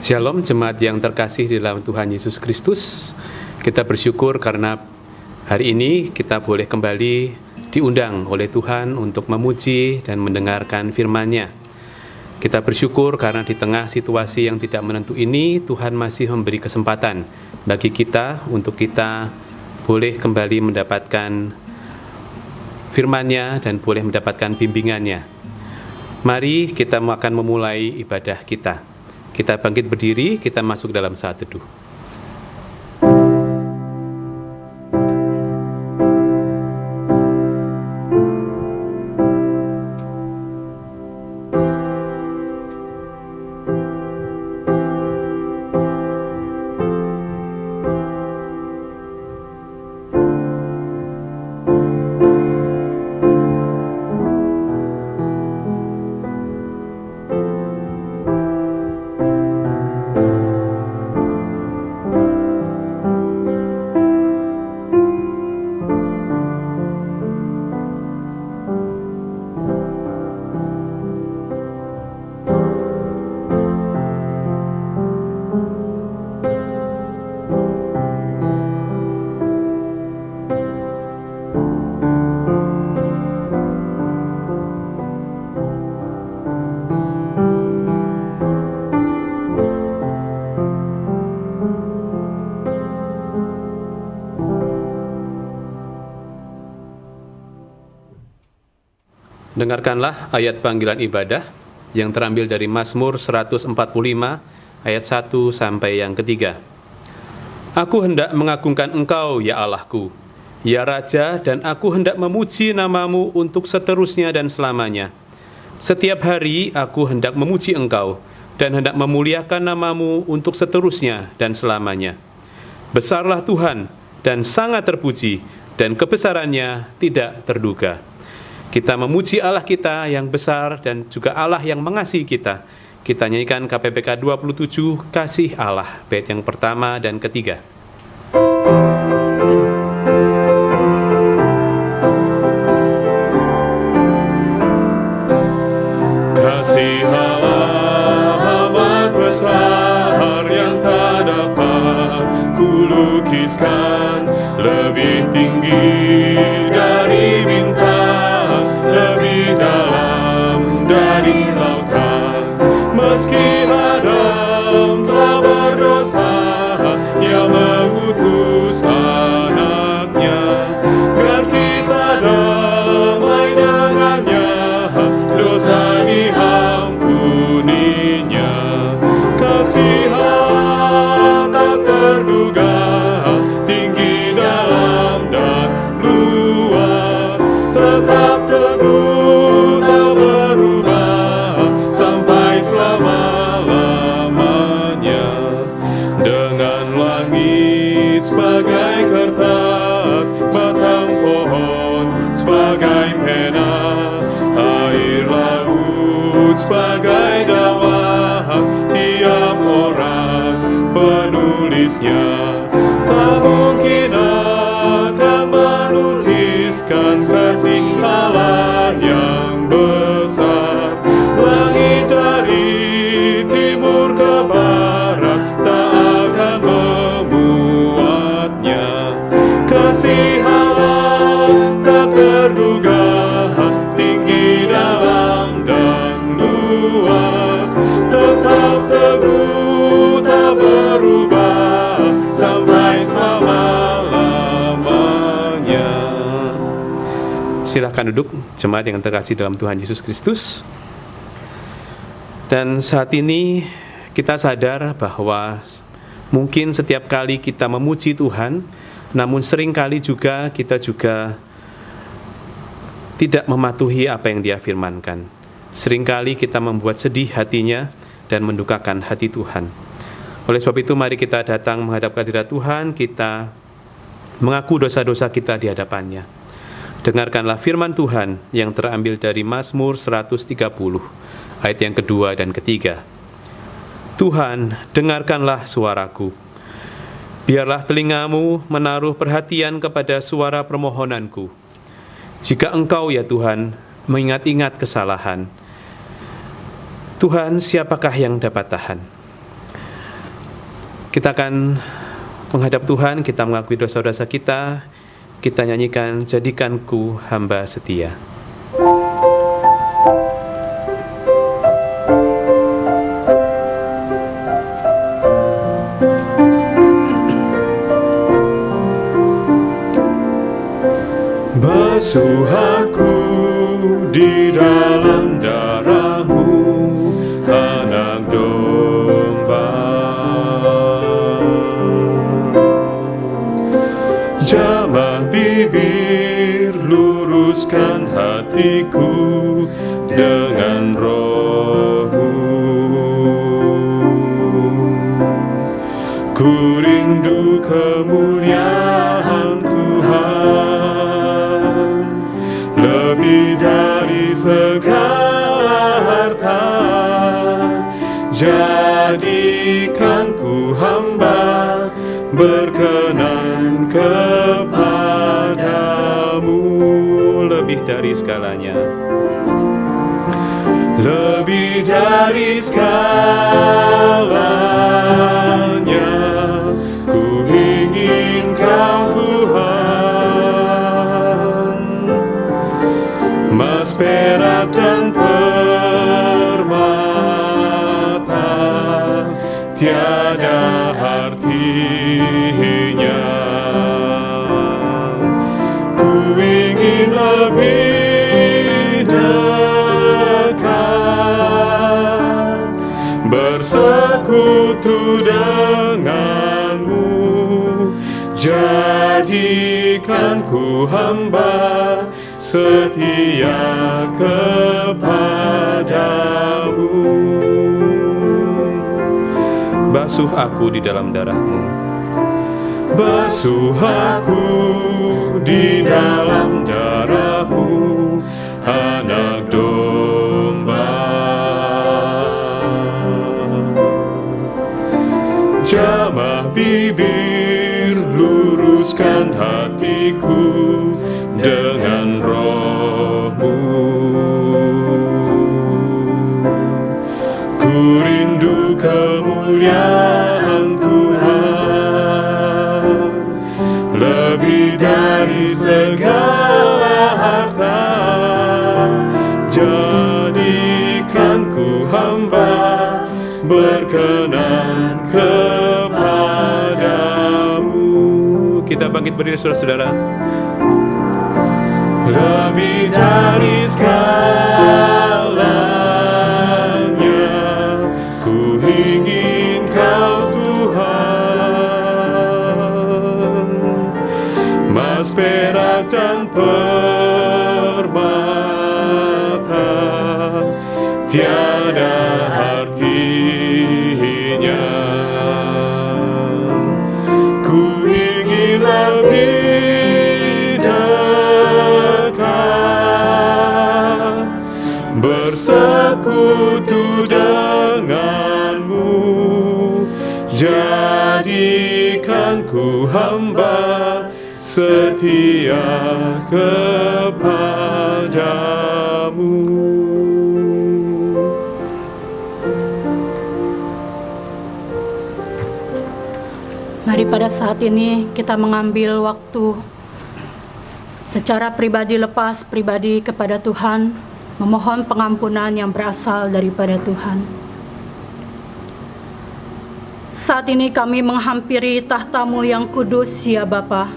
Shalom jemaat yang terkasih di dalam Tuhan Yesus Kristus. Kita bersyukur karena hari ini kita boleh kembali diundang oleh Tuhan untuk memuji dan mendengarkan firman-Nya. Kita bersyukur karena di tengah situasi yang tidak menentu ini, Tuhan masih memberi kesempatan bagi kita untuk kita boleh kembali mendapatkan firman-Nya dan boleh mendapatkan bimbingan-Nya. Mari kita akan memulai ibadah kita. Kita bangkit berdiri, kita masuk dalam saat teduh. Dengarkanlah ayat panggilan ibadah yang terambil dari Mazmur 145 ayat 1 sampai yang ketiga. Aku hendak mengagungkan Engkau, ya Allahku, ya Raja, dan aku hendak memuji nama-Mu untuk seterusnya dan selamanya. Setiap hari aku hendak memuji Engkau dan hendak memuliakan nama-Mu untuk seterusnya dan selamanya. Besarlah Tuhan dan sangat terpuji, dan kebesarannya tidak terduga. Kita memuji Allah kita yang besar dan juga Allah yang mengasihi kita. Kita nyanyikan KPPK 27, Kasih Allah, bait yang pertama dan ketiga. Kasih Allah amat besar yang tak dapat kulukiskan, lebih tinggi dari bintang, lebih dalam dari lautan. Meski Adam telah berdosa, Ia mengutus anaknya, agar kita damai dengannya, dosa diampuninya. Kasih Allah tak terduga, tinggi dalam dan luas, tetap teguh tak berubah sampai selama-lamanya. Dengan langit sebagai kertas, batang pohon sebagai pena, air laut sebagai dakwah, tiap orang penulisnya tak mungkin akan melukiskan kasih Allah yang besar. Langit dari timur ke barat tak akan memuatnya. Kasih Allah tak terduga, tinggi dalam dan luas, tetap teguh tak berubah sampai selama-lamanya. Silahkan duduk, jemaat yang terkasih dalam Tuhan Yesus Kristus. Dan saat ini kita sadar bahwa mungkin setiap kali kita memuji Tuhan, namun sering kali juga kita tidak mematuhi apa yang Dia firmankan. Seringkali kita membuat sedih hatinya dan mendukakan hati Tuhan. Oleh sebab itu mari kita datang menghadap hadirat Tuhan, kita mengaku dosa-dosa kita di hadapannya. Dengarkanlah firman Tuhan yang terambil dari Mazmur 130, ayat yang kedua dan ketiga. Tuhan, dengarkanlah suaraku. Biarlah telingamu menaruh perhatian kepada suara permohonanku. Jika Engkau, ya Tuhan, mengingat-ingat kesalahan, Tuhan, siapakah yang dapat tahan? Kita akan menghadap Tuhan, kita mengakui dosa-dosa kita nyanyikan Jadikanku Hamba Setia. Basuh aku di dalam darah-Mu, anak domba. Jamah bibir, luruskan hatiku dengan Roh-Mu. Ku rindu kemuliaan Tuhan, lebih dari segala harta. Jadikan ku hamba berkenan kepadamu, Lebih dari segalanya. lebih dari segalanya. Ku ingin Kau Tuhan, emas, perak, dan permata tiada artinya. Ku ingin lebih dekat bersekutu denganmu. Jadikan ku hamba setia kepadamu. Basuh aku di dalam darah-Mu. Basuh aku di dalam darah-Mu, anak domba. Jamah bibir, luruskan hatiku dengan Roh-Mu. Ku rindu kemuliaan Tuhan, lebih dari segala harta. Jadikan ku hamba berkenan kepadamu. Kita bangkit berdiri, saudara-saudara. Lebih dari segalanya, ku ingin Kau Tuhan, emas, perak, dan permata tiada artinya. Ku ingin lebih dekat bersekutu denganmu. Jadikan ku hamba setia kepadamu. Mari pada saat ini kita mengambil waktu secara pribadi, lepas pribadi kepada Tuhan, memohon pengampunan yang berasal daripada Tuhan. Saat ini kami menghampiri tahta-Mu yang kudus, ya Bapa.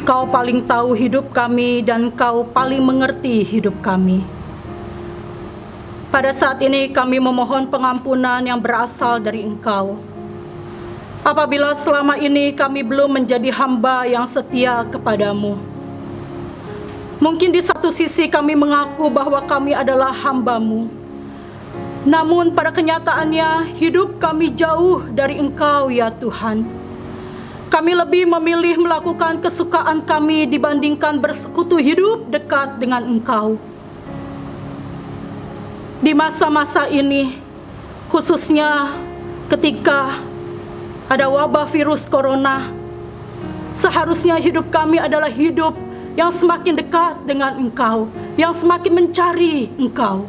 Kau paling tahu hidup kami dan Kau paling mengerti hidup kami. Pada saat ini kami memohon pengampunan yang berasal dari Engkau. Apabila selama ini kami belum menjadi hamba yang setia kepadamu. Mungkin di satu sisi kami mengaku bahwa kami adalah hamba-Mu. Namun pada kenyataannya hidup kami jauh dari Engkau, ya Tuhan. Kami lebih memilih melakukan kesukaan kami dibandingkan bersekutu hidup dekat dengan Engkau. Di masa-masa ini, khususnya ketika ada wabah virus corona. Seharusnya hidup kami adalah hidup yang semakin dekat dengan Engkau, yang semakin mencari Engkau.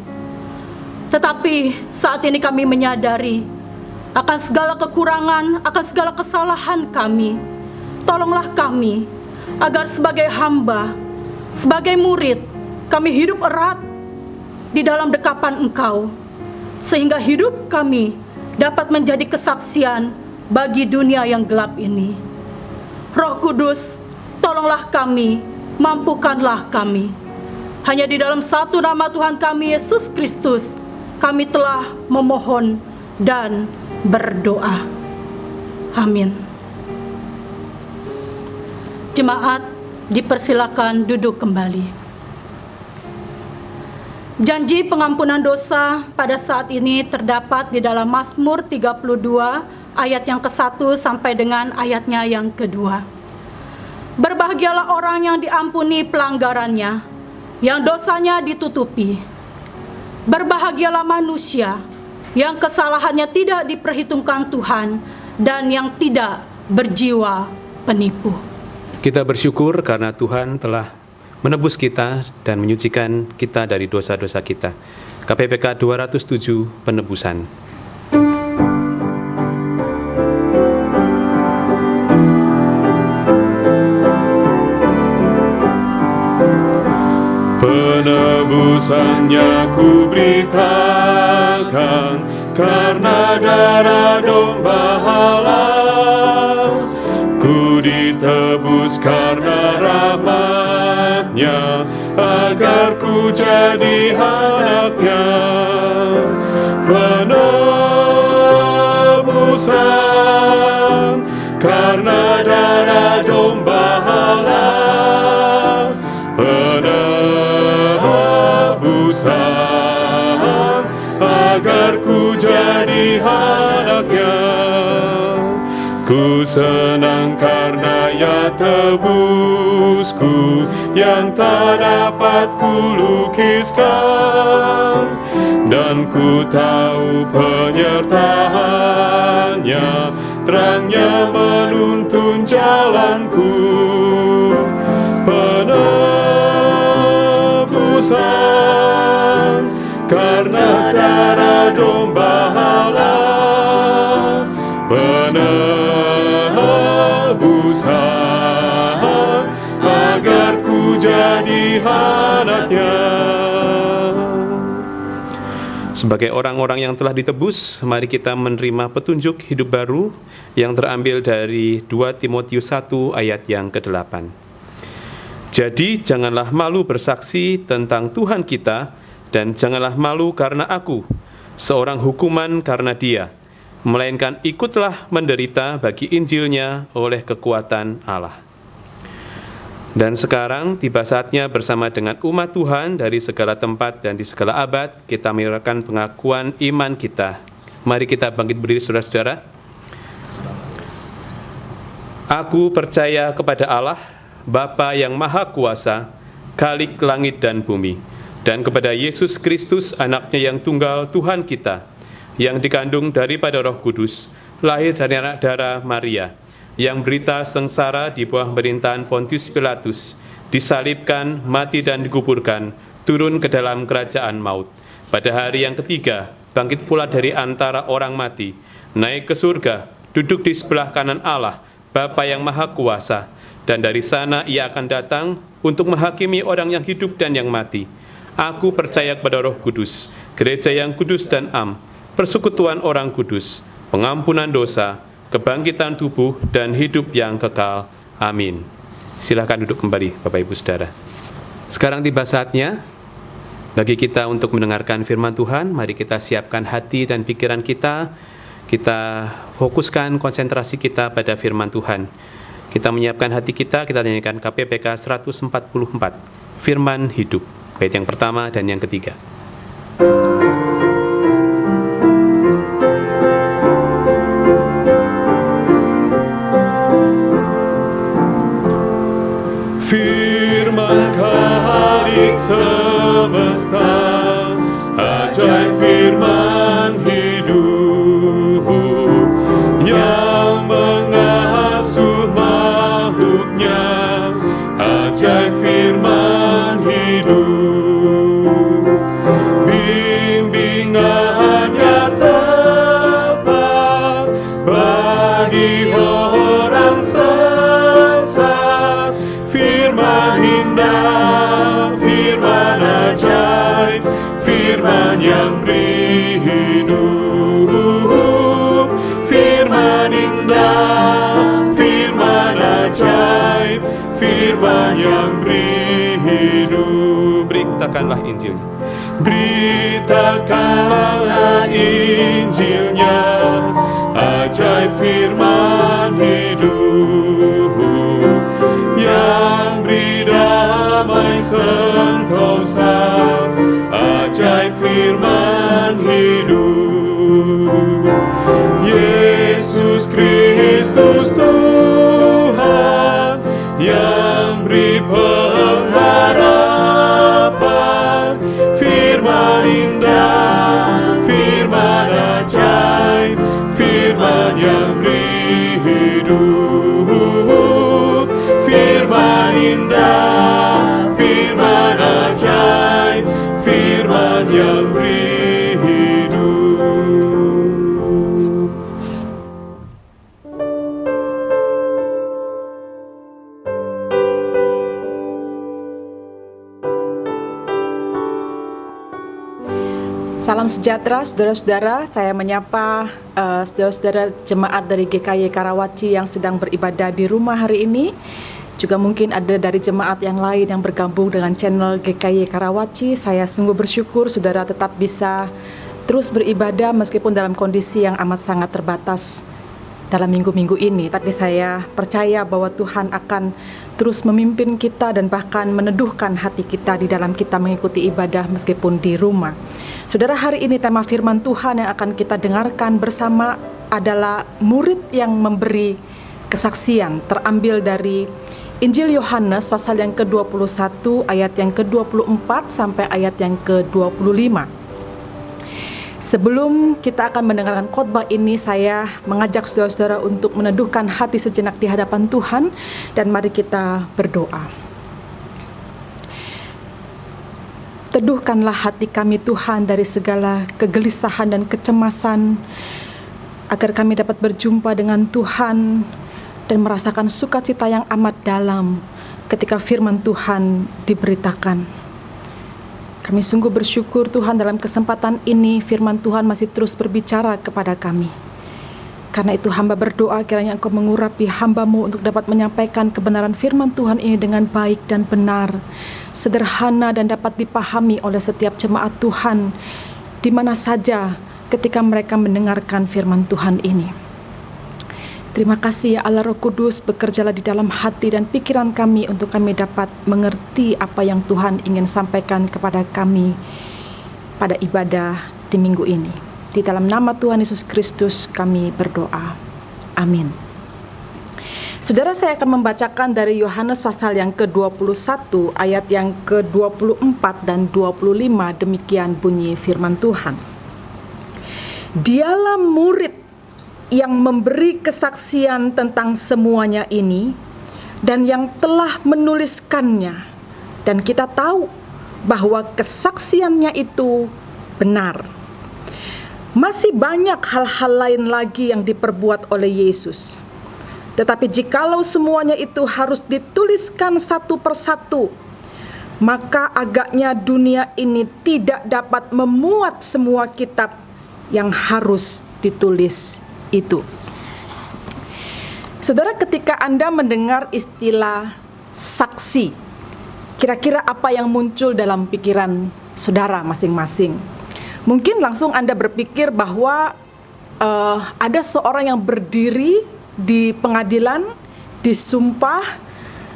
Tetapi saat ini kami menyadari akan segala kekurangan, akan segala kesalahan kami. Tolonglah kami agar sebagai hamba, sebagai murid, kami hidup erat di dalam dekapan Engkau, sehingga hidup kami dapat menjadi kesaksian bagi dunia yang gelap ini. Roh Kudus, tolonglah kami, mampukanlah kami. Hanya di dalam satu nama Tuhan kami, Yesus Kristus, kami telah memohon dan berdoa. Amin. Jemaat, dipersilakan duduk kembali. Janji pengampunan dosa pada saat ini terdapat di dalam Mazmur 32 ayat yang ke-1 sampai dengan ayatnya yang kedua. Berbahagialah orang yang diampuni pelanggarannya, yang dosanya ditutupi. Berbahagialah manusia yang kesalahannya tidak diperhitungkan Tuhan dan yang tidak berjiwa penipu. Kita bersyukur karena Tuhan telah menebus kita dan menyucikan kita dari dosa-dosa kita. KPPK 207 Penebusan. Penebusannya ku beritakan, karena darah domba halal. Ku ditebus karena rahmat-Nya, agar ku jadi anak-Nya. Penebusan karena darah domba halal. Penebusan agar ku jadi anak-Nya. Ku senang karena Ya tebusku, yang tak dapat ku lukiskan. Dan ku tahu penyertaan-Nya, terangnya menuntun jalanku. Penebusan karena darah domba halal. Penebusan agar ku jadi anak-Nya. Sebagai orang-orang yang telah ditebus, mari kita menerima petunjuk hidup baru yang terambil dari 2 Timotius 1 ayat yang ke-8. Jadi janganlah malu bersaksi tentang Tuhan kita, dan janganlah malu karena aku, seorang hukuman karena Dia, melainkan ikutlah menderita bagi Injil-Nya oleh kekuatan Allah. Dan sekarang tiba saatnya bersama dengan umat Tuhan dari segala tempat dan di segala abad, kita menyerahkan pengakuan iman kita. Mari kita bangkit berdiri, saudara-saudara. Aku percaya kepada Allah, Bapa yang Maha Kuasa, Khalik langit dan bumi, dan kepada Yesus Kristus, Anak-Nya yang tunggal, Tuhan kita, yang dikandung daripada Roh Kudus, lahir dari anak darah Maria, yang berita sengsara di bawah pemerintahan Pontius Pilatus, disalibkan, mati dan dikuburkan, turun ke dalam kerajaan maut. Pada hari yang ketiga, bangkit pula dari antara orang mati, naik ke surga, duduk di sebelah kanan Allah, Bapa yang Maha Kuasa, dan dari sana Ia akan datang untuk menghakimi orang yang hidup dan yang mati. Aku percaya kepada Roh Kudus, gereja yang kudus dan am, persekutuan orang kudus, pengampunan dosa, kebangkitan tubuh, dan hidup yang kekal. Amin. Silakan duduk kembali, Bapak Ibu Saudara. Sekarang tiba saatnya bagi kita untuk mendengarkan firman Tuhan. Mari kita siapkan hati dan pikiran kita. Kita fokuskan konsentrasi kita pada firman Tuhan. Kita menyiapkan hati kita nyanyikan KPPK 144, Firman Hidup, bait yang pertama dan yang ketiga. Firman Khalik semesta, ajaib firman hidup yang yang beri hidup, firman indah, firman ajaib, firman yang beri hidup. Beritakanlah Injilnya. Beritakanlah Injilnya, ajaib firman hidup, yang beri damai sentosa, ajaib firman hidup. Yesus Kristus Tuhan, yang beri pengharapan, firman indah, firman ajaib, firman yang beri hidup, firman indah, firman ajaib, firman yang beri hidup. Salam sejahtera saudara-saudara, saya menyapa saudara-saudara jemaat dari GKY Karawaci yang sedang beribadah di rumah hari ini. Juga mungkin ada dari jemaat yang lain yang bergabung dengan channel GKY Karawaci. Saya sungguh bersyukur saudara tetap bisa terus beribadah meskipun dalam kondisi yang amat sangat terbatas dalam minggu-minggu ini. Tapi saya percaya bahwa Tuhan akan terus memimpin kita dan bahkan meneduhkan hati kita di dalam kita mengikuti ibadah meskipun di rumah. Saudara, hari ini tema firman Tuhan yang akan kita dengarkan bersama adalah murid yang memberi kesaksian, terambil dari Injil Yohanes pasal yang ke-21 ayat yang ke-24 sampai ayat yang ke-25. Sebelum kita akan mendengarkan khotbah ini, saya mengajak saudara-saudara untuk meneduhkan hati sejenak di hadapan Tuhan, dan mari kita berdoa. Teduhkanlah hati kami Tuhan dari segala kegelisahan dan kecemasan, agar kami dapat berjumpa dengan Tuhan dan merasakan sukacita yang amat dalam ketika firman Tuhan diberitakan. Kami sungguh bersyukur Tuhan, dalam kesempatan ini firman Tuhan masih terus berbicara kepada kami. Karena itu hamba berdoa kiranya Engkau mengurapi hamba-Mu untuk dapat menyampaikan kebenaran firman Tuhan ini dengan baik dan benar, sederhana dan dapat dipahami oleh setiap jemaat Tuhan di mana saja ketika mereka mendengarkan firman Tuhan ini. Terima kasih ya Allah Roh Kudus, bekerjalah di dalam hati dan pikiran kami untuk kami dapat mengerti apa yang Tuhan ingin sampaikan kepada kami pada ibadah di minggu ini. Di dalam nama Tuhan Yesus Kristus kami berdoa. Amin. Saudara, saya akan membacakan dari Yohanes pasal yang ke-21 ayat yang ke-24 dan 25. Demikian bunyi firman Tuhan. Dialah murid yang memberi kesaksian tentang semuanya ini dan yang telah menuliskannya, dan kita tahu bahwa kesaksiannya itu benar. Masih banyak hal-hal lain lagi yang diperbuat oleh Yesus. Tetapi jikalau semuanya itu harus dituliskan satu persatu, maka agaknya dunia ini tidak dapat memuat semua kitab yang harus ditulis itu. Saudara, ketika Anda mendengar istilah saksi, kira-kira apa yang muncul dalam pikiran saudara masing-masing? Mungkin langsung Anda berpikir bahwa ada seorang yang berdiri di pengadilan, disumpah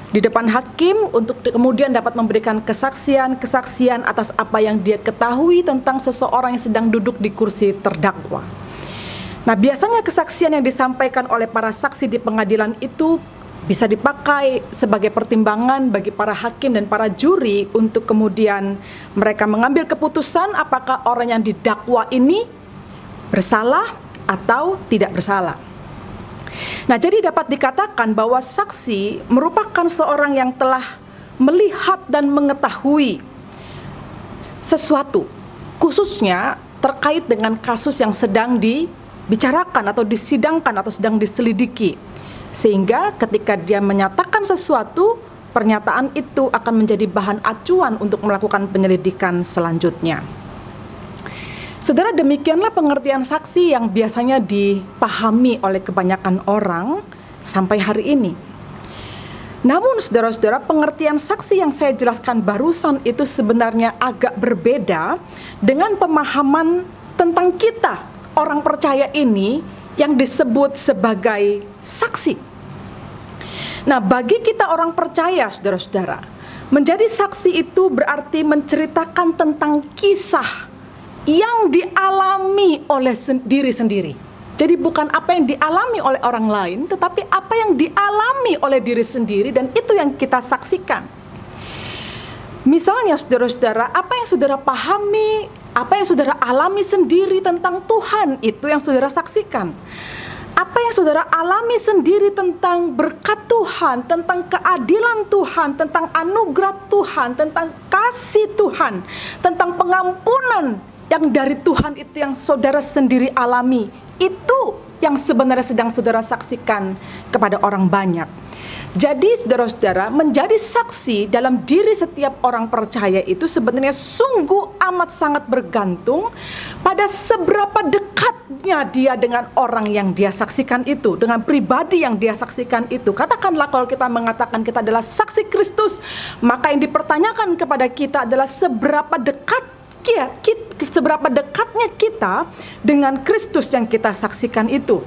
di depan hakim untuk kemudian dapat memberikan kesaksian atas apa yang dia ketahui tentang seseorang yang sedang duduk di kursi terdakwa. Nah, biasanya kesaksian yang disampaikan oleh para saksi di pengadilan itu bisa dipakai sebagai pertimbangan bagi para hakim dan para juri untuk kemudian mereka mengambil keputusan apakah orang yang didakwa ini bersalah atau tidak bersalah. Nah, jadi dapat dikatakan bahwa saksi merupakan seorang yang telah melihat dan mengetahui sesuatu, khususnya terkait dengan kasus yang sedang dibicarakan atau disidangkan atau sedang diselidiki. Sehingga ketika dia menyatakan sesuatu, pernyataan itu akan menjadi bahan acuan untuk melakukan penyelidikan selanjutnya. Saudara, demikianlah pengertian saksi yang biasanya dipahami oleh kebanyakan orang sampai hari ini. Namun saudara-saudara, pengertian saksi yang saya jelaskan barusan itu sebenarnya agak berbeda dengan pemahaman tentang kita, orang percaya ini yang disebut sebagai saksi. Nah, bagi kita orang percaya, saudara-saudara, menjadi saksi itu berarti menceritakan tentang kisah yang dialami oleh diri sendiri. Jadi bukan apa yang dialami oleh orang lain, tetapi apa yang dialami oleh diri sendiri, dan itu yang kita saksikan. Misalnya saudara-saudara, apa yang saudara pahami, apa yang saudara alami sendiri tentang Tuhan, itu yang saudara saksikan. Apa yang saudara alami sendiri tentang berkat Tuhan, tentang keadilan Tuhan, tentang anugerah Tuhan, tentang kasih Tuhan, tentang pengampunan yang dari Tuhan, itu yang saudara sendiri alami, itu yang sebenarnya sedang saudara saksikan kepada orang banyak. Jadi saudara-saudara, menjadi saksi dalam diri setiap orang percaya itu sebenarnya sungguh amat sangat bergantung pada seberapa dekatnya dia dengan orang yang dia saksikan itu, dengan pribadi yang dia saksikan itu. Katakanlah kalau kita mengatakan kita adalah saksi Kristus, maka yang dipertanyakan kepada kita adalah seberapa dekatnya kita dengan Kristus yang kita saksikan itu.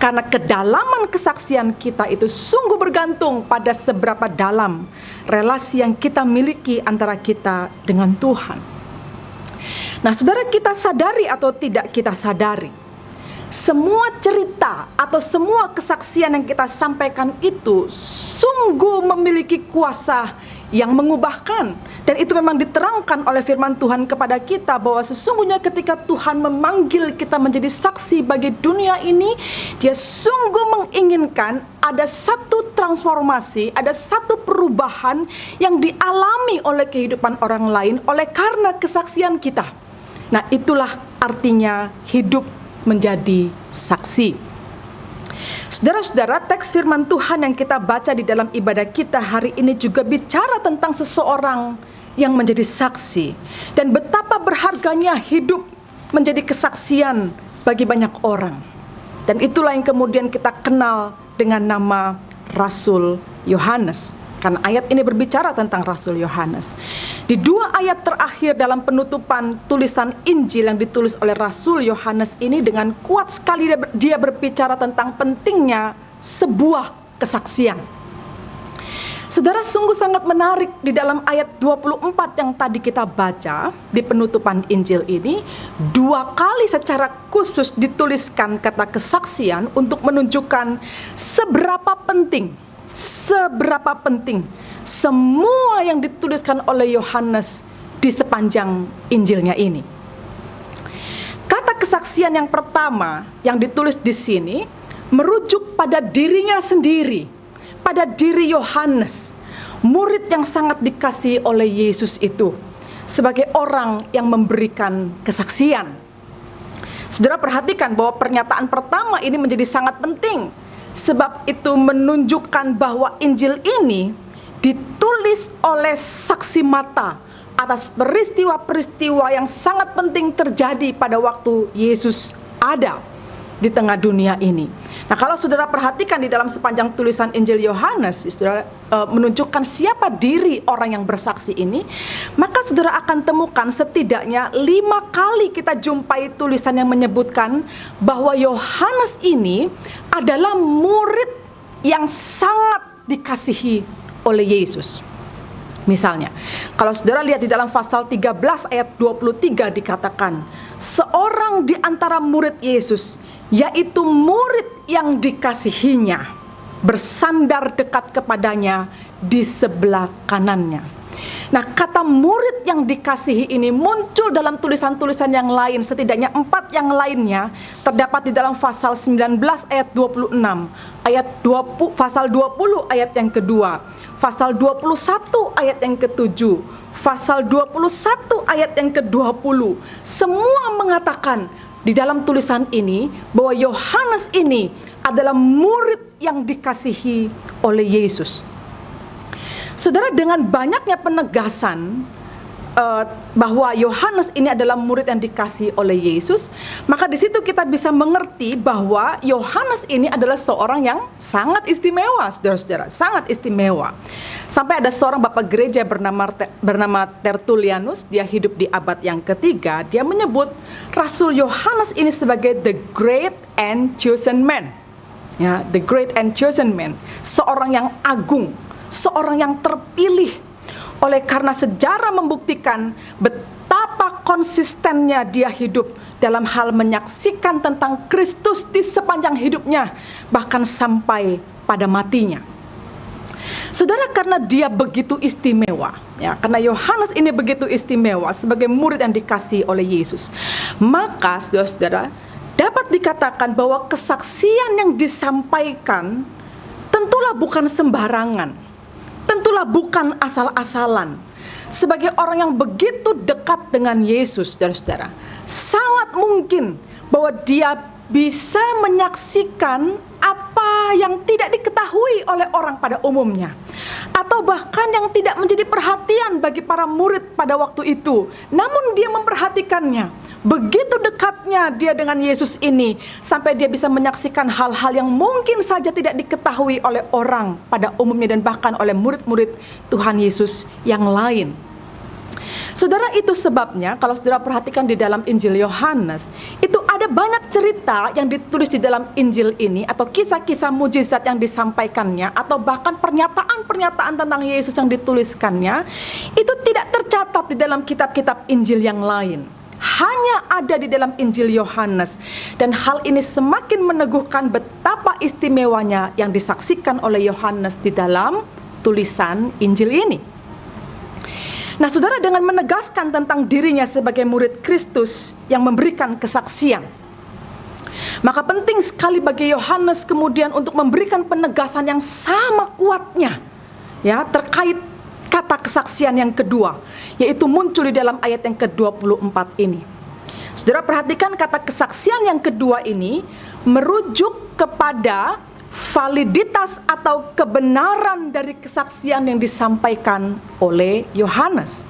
Karena kedalaman kesaksian kita itu sungguh bergantung pada seberapa dalam relasi yang kita miliki antara kita dengan Tuhan. Nah, saudara, kita sadari atau tidak kita sadari, semua cerita atau semua kesaksian yang kita sampaikan itu sungguh memiliki kuasa yang mengubahkan. Dan itu memang diterangkan oleh firman Tuhan kepada kita bahwa sesungguhnya ketika Tuhan memanggil kita menjadi saksi bagi dunia ini, Dia sungguh menginginkan ada satu transformasi, ada satu perubahan yang dialami oleh kehidupan orang lain oleh karena kesaksian kita. Nah, itulah artinya hidup menjadi saksi. Saudara-saudara, teks firman Tuhan yang kita baca di dalam ibadah kita hari ini juga bicara tentang seseorang yang menjadi saksi, dan betapa berharganya hidup menjadi kesaksian bagi banyak orang. Dan itulah yang kemudian kita kenal dengan nama Rasul Yohanes. Karena ayat ini berbicara tentang Rasul Yohanes. Di 2 ayat terakhir dalam penutupan tulisan Injil yang ditulis oleh Rasul Yohanes ini, dengan kuat sekali dia berbicara tentang pentingnya sebuah kesaksian. Saudara, sungguh sangat menarik di dalam ayat 24 yang tadi kita baca di penutupan Injil ini, 2 kali secara khusus dituliskan kata kesaksian untuk menunjukkan seberapa penting semua yang dituliskan oleh Yohanes di sepanjang Injilnya ini. Kata kesaksian yang pertama yang ditulis di sini merujuk pada dirinya sendiri, pada diri Yohanes, murid yang sangat dikasihi oleh Yesus itu, sebagai orang yang memberikan kesaksian. Saudara perhatikan bahwa pernyataan pertama ini menjadi sangat penting, sebab itu menunjukkan bahwa Injil ini ditulis oleh saksi mata atas peristiwa-peristiwa yang sangat penting terjadi pada waktu Yesus ada di tengah dunia ini. Nah, kalau saudara perhatikan di dalam sepanjang tulisan Injil Yohanes, saudara menunjukkan siapa diri orang yang bersaksi ini, maka saudara akan temukan setidaknya 5 kali kita jumpai tulisan yang menyebutkan bahwa Yohanes ini adalah murid yang sangat dikasihi oleh Yesus. Misalnya, kalau saudara lihat di dalam pasal 13 ayat 23 dikatakan, seorang di antara murid Yesus, yaitu murid yang dikasihinya, bersandar dekat kepadanya di sebelah kanannya. Nah, kata murid yang dikasihi ini muncul dalam tulisan-tulisan yang lain, setidaknya 4 yang lainnya terdapat di dalam pasal 19 ayat 26, pasal 20 ayat yang kedua, pasal 21 ayat yang ke-7, pasal 21 ayat yang ke-20. Semua mengatakan di dalam tulisan ini bahwa Yohanes ini adalah murid yang dikasihi oleh Yesus. Saudara, dengan banyaknya penegasan bahwa Yohanes ini adalah murid yang dikasihi oleh Yesus, maka di situ kita bisa mengerti bahwa Yohanes ini adalah seorang yang sangat istimewa, saudara-saudara, sangat istimewa. Sampai ada seorang bapak gereja bernama Tertullianus, dia hidup di abad yang ketiga, dia menyebut Rasul Yohanes ini sebagai the great and chosen man. Ya, the great and chosen man, seorang yang agung, seorang yang terpilih. Oleh karena sejarah membuktikan betapa konsistennya dia hidup dalam hal menyaksikan tentang Kristus di sepanjang hidupnya, bahkan sampai pada matinya. Saudara, karena dia begitu istimewa, ya, karena Yohanes ini begitu istimewa sebagai murid yang dikasihi oleh Yesus, maka saudara-saudara, dapat dikatakan bahwa kesaksian yang disampaikan tentulah bukan sembarangan. Tentulah bukan asal-asalan. Sebagai orang yang begitu dekat dengan Yesus, saudara-saudara, sangat mungkin bahwa dia bisa menyaksikan apa yang tidak diketahui oleh orang pada umumnya, atau bahkan yang tidak menjadi perhatian bagi para murid pada waktu itu. Namun dia memperhatikannya. Begitu dekatnya dia dengan Yesus ini, sampai dia bisa menyaksikan hal-hal yang mungkin saja tidak diketahui oleh orang pada umumnya, dan bahkan oleh murid-murid Tuhan Yesus yang lain. Saudara, itu sebabnya kalau saudara perhatikan di dalam Injil Yohanes, itu ada banyak cerita yang ditulis di dalam Injil ini, atau kisah-kisah mujizat yang disampaikannya, atau bahkan pernyataan-pernyataan tentang Yesus yang dituliskannya, itu tidak tercatat di dalam kitab-kitab Injil yang lain. Hanya ada di dalam Injil Yohanes, dan hal ini semakin meneguhkan betapa istimewanya yang disaksikan oleh Yohanes di dalam tulisan Injil ini. Nah, saudara, dengan menegaskan tentang dirinya sebagai murid Kristus yang memberikan kesaksian, maka penting sekali bagi Yohanes kemudian untuk memberikan penegasan yang sama kuatnya, ya, terkait kata kesaksian yang kedua, yaitu muncul di dalam ayat yang ke-24 ini. Saudara, perhatikan kata kesaksian yang kedua ini merujuk kepada validitas atau kebenaran dari kesaksian yang disampaikan oleh Yohanes.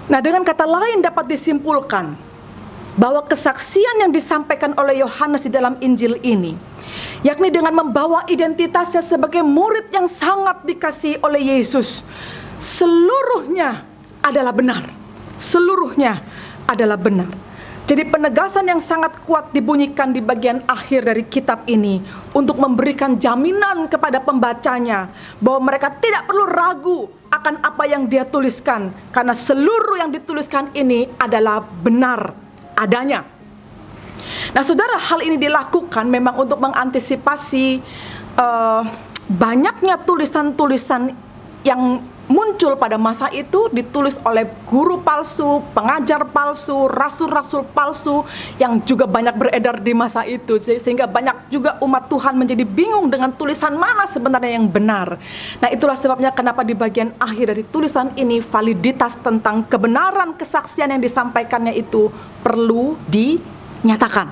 Nah, dengan kata lain dapat disimpulkan bahwa kesaksian yang disampaikan oleh Yohanes di dalam Injil ini, yakni dengan membawa identitasnya sebagai murid yang sangat dikasihi oleh Yesus, seluruhnya adalah benar. Seluruhnya adalah benar. Jadi penegasan yang sangat kuat dibunyikan di bagian akhir dari kitab ini untuk memberikan jaminan kepada pembacanya bahwa mereka tidak perlu ragu akan apa yang dia tuliskan, karena seluruh yang dituliskan ini adalah benar adanya. Nah, saudara, hal ini dilakukan memang untuk mengantisipasi banyaknya tulisan-tulisan yang muncul pada masa itu, ditulis oleh guru palsu, pengajar palsu, rasul-rasul palsu yang juga banyak beredar di masa itu, sehingga banyak juga umat Tuhan menjadi bingung dengan tulisan mana sebenarnya yang benar. Nah, itulah sebabnya kenapa di bagian akhir dari tulisan ini validitas tentang kebenaran kesaksian yang disampaikannya itu perlu dinyatakan.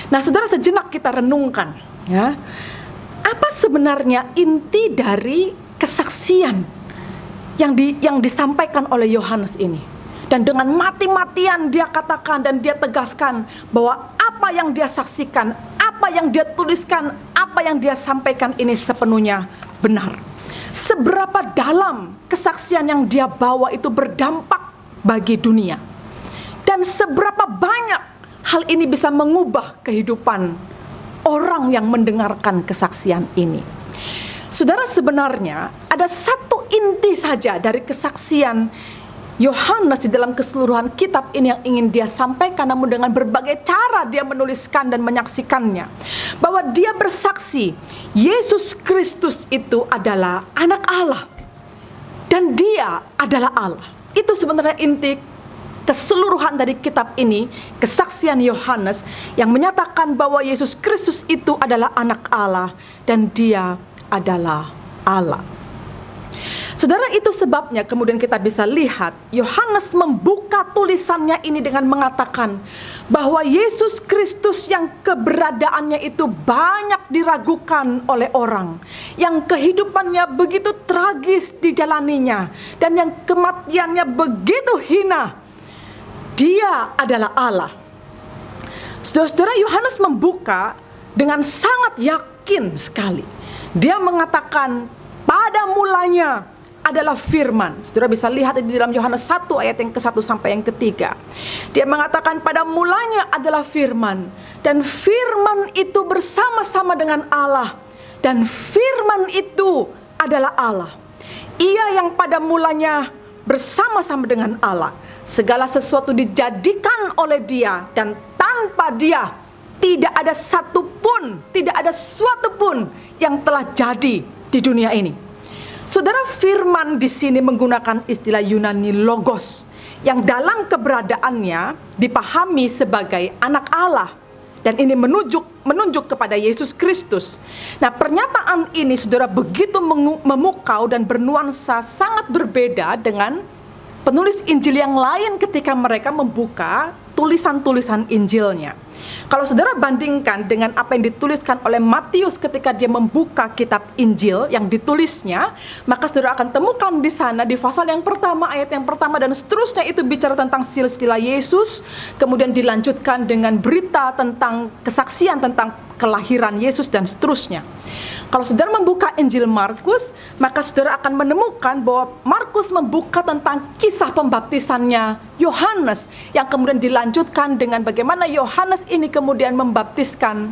Nah, saudara, sejenak kita renungkan, ya, apa sebenarnya inti dari kesaksian yang disampaikan oleh Yohanes ini. Dan dengan mati-matian dia katakan dan dia tegaskan bahwa apa yang dia saksikan, apa yang dia tuliskan, apa yang dia sampaikan ini sepenuhnya benar. Seberapa dalam kesaksian yang dia bawa itu berdampak bagi dunia, dan seberapa banyak hal ini bisa mengubah kehidupan orang yang mendengarkan kesaksian ini. Saudara, sebenarnya ada satu inti saja dari kesaksian Yohanes di dalam keseluruhan kitab ini yang ingin dia sampaikan, namun dengan berbagai cara dia menuliskan dan menyaksikannya, bahwa dia bersaksi Yesus Kristus itu adalah anak Allah dan dia adalah Allah. Itu sebenarnya inti keseluruhan dari kitab ini, kesaksian Yohanes yang menyatakan bahwa Yesus Kristus itu adalah anak Allah dan dia adalah Allah. Saudara, itu sebabnya kemudian kita bisa lihat Yohanes membuka tulisannya ini dengan mengatakan bahwa Yesus Kristus yang keberadaannya itu banyak diragukan oleh orang, yang kehidupannya begitu tragis dijalaninya, dan yang kematiannya begitu hina, dia adalah Allah. Saudara-saudara, Yohanes membuka dengan sangat yakin sekali. Dia mengatakan pada mulanya adalah firman. Saudara bisa lihat di dalam Yohanes 1 ayat yang ke-1 sampai yang ke-3. Dia mengatakan pada mulanya adalah firman, dan firman itu bersama-sama dengan Allah, dan firman itu adalah Allah. Ia yang pada mulanya bersama-sama dengan Allah. Segala sesuatu dijadikan oleh Dia, dan tanpa Dia tidak ada satupun, tidak ada suatu pun yang telah jadi di dunia ini. Saudara, firman di sini menggunakan istilah Yunani logos, yang dalam keberadaannya dipahami sebagai anak Allah, dan ini menunjuk kepada Yesus Kristus. Nah, pernyataan ini saudara begitu memukau dan bernuansa sangat berbeda dengan penulis Injil yang lain ketika mereka membuka tulisan-tulisan Injilnya. Kalau saudara bandingkan dengan apa yang dituliskan oleh Matius ketika dia membuka kitab Injil yang ditulisnya, maka saudara akan temukan di sana di pasal yang pertama, ayat yang pertama dan seterusnya itu bicara tentang silsilah Yesus, kemudian dilanjutkan dengan berita tentang kesaksian tentang kelahiran Yesus dan seterusnya. Kalau saudara membuka Injil Markus, maka saudara akan menemukan bahwa Markus membuka tentang kisah pembaptisannya Yohanes, yang kemudian dilanjutkan dengan bagaimana Yohanes ini kemudian membaptiskan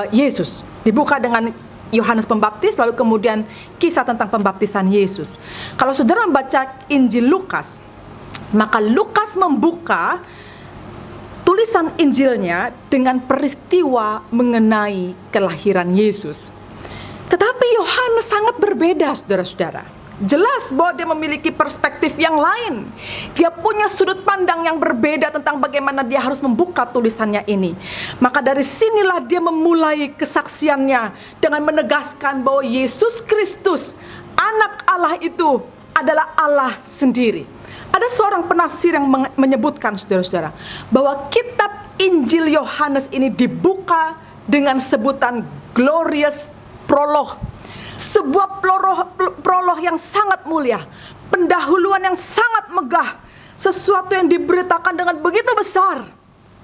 Yesus. Dibuka dengan Yohanes Pembaptis, lalu kemudian kisah tentang pembaptisan Yesus. Kalau saudara membaca Injil Lukas, maka Lukas membuka tulisan Injilnya dengan peristiwa mengenai kelahiran Yesus. Tetapi Yohanes sangat berbeda, saudara-saudara. Jelas bahwa dia memiliki perspektif yang lain. Dia punya sudut pandang yang berbeda tentang bagaimana dia harus membuka tulisannya ini. Maka dari sinilah dia memulai kesaksiannya dengan menegaskan bahwa Yesus Kristus, anak Allah itu adalah Allah sendiri. Ada seorang penafsir yang menyebutkan, saudara-saudara, bahwa kitab Injil Yohanes ini dibuka dengan sebutan glorious prolog, sebuah prolog yang sangat mulia, pendahuluan yang sangat megah, sesuatu yang diberitakan dengan begitu besar,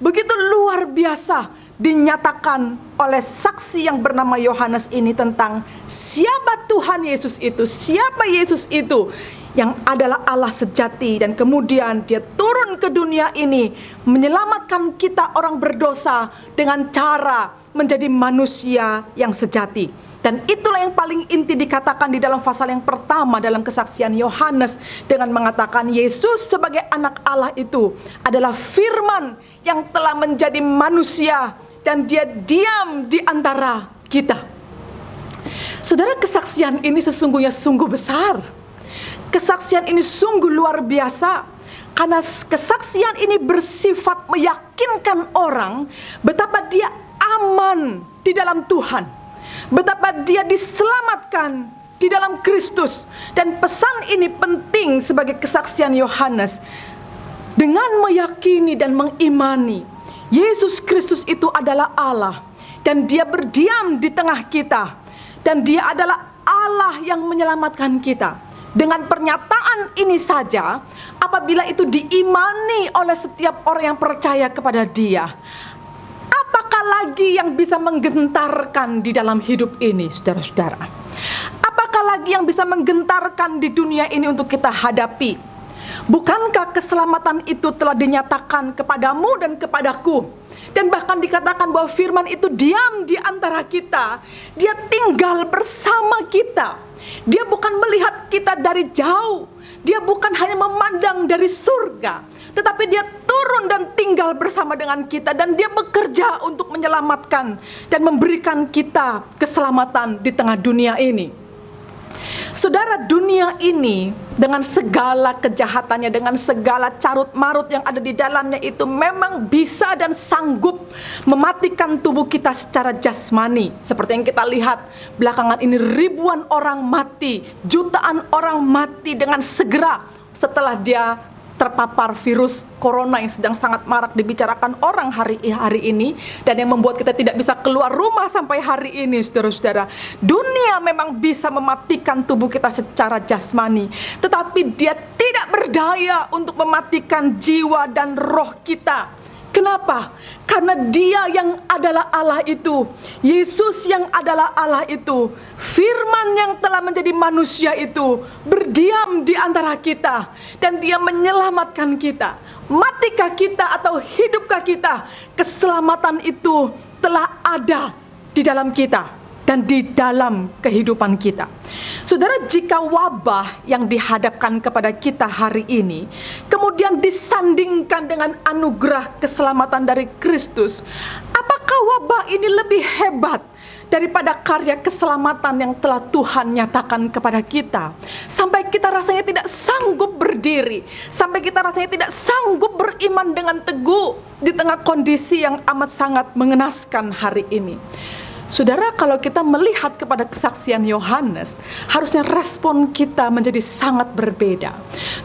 begitu luar biasa, dinyatakan oleh saksi yang bernama Yohanes ini tentang siapa Tuhan Yesus itu, siapa Yesus itu, yang adalah Allah sejati, dan kemudian dia turun ke dunia ini menyelamatkan kita orang berdosa dengan cara menjadi manusia yang sejati. Dan itulah yang paling inti dikatakan di dalam pasal yang pertama dalam kesaksian Yohanes dengan mengatakan Yesus sebagai anak Allah itu adalah firman yang telah menjadi manusia dan dia diam di antara kita. Saudara, kesaksian ini sesungguhnya sungguh besar. Kesaksian ini sungguh luar biasa, karena kesaksian ini bersifat meyakinkan orang betapa dia aman di dalam Tuhan, betapa dia diselamatkan di dalam Kristus. Dan pesan ini penting sebagai kesaksian Yohanes dengan meyakini dan mengimani Yesus Kristus itu adalah Allah, dan dia berdiam di tengah kita, dan dia adalah Allah yang menyelamatkan kita. Dengan pernyataan ini saja, apabila itu diimani oleh setiap orang yang percaya kepada dia, apakah lagi yang bisa menggentarkan di dalam hidup ini, saudara-saudara? Apakah lagi yang bisa menggentarkan di dunia ini untuk kita hadapi? Bukankah keselamatan itu telah dinyatakan kepadamu dan kepadaku? Dan bahkan dikatakan bahwa firman itu diam di antara kita. Dia tinggal bersama kita. Dia bukan melihat kita dari jauh. Dia bukan hanya memandang dari surga, tetapi dia turun dan tinggal bersama dengan kita, dan dia bekerja untuk menyelamatkan dan memberikan kita keselamatan di tengah dunia ini. Saudara, dunia ini dengan segala kejahatannya, dengan segala carut marut yang ada di dalamnya itu memang bisa dan sanggup mematikan tubuh kita secara jasmani. Seperti yang kita lihat belakangan ini, ribuan orang mati, jutaan orang mati dengan segera setelah dia terpapar virus corona yang sedang sangat marak dibicarakan orang hari ini, dan yang membuat kita tidak bisa keluar rumah sampai hari ini, saudara-saudara. Dunia memang bisa mematikan tubuh kita secara jasmani, tetapi dia tidak berdaya untuk mematikan jiwa dan roh kita. Kenapa? Karena Dia yang adalah Allah itu, Yesus yang adalah Allah itu, Firman yang telah menjadi manusia itu berdiam di antara kita, dan Dia menyelamatkan kita. Matikah kita atau hidupkah kita, keselamatan itu telah ada di dalam kita dan di dalam kehidupan kita. Saudara, jika wabah yang dihadapkan kepada kita hari ini kemudian disandingkan dengan anugerah keselamatan dari Kristus, apakah wabah ini lebih hebat daripada karya keselamatan yang telah Tuhan nyatakan kepada kita? Sampai kita rasanya tidak sanggup berdiri, sampai kita rasanya tidak sanggup beriman dengan teguh di tengah kondisi yang amat sangat mengenaskan hari ini. Saudara, kalau kita melihat kepada kesaksian Yohanes, harusnya respon kita menjadi sangat berbeda.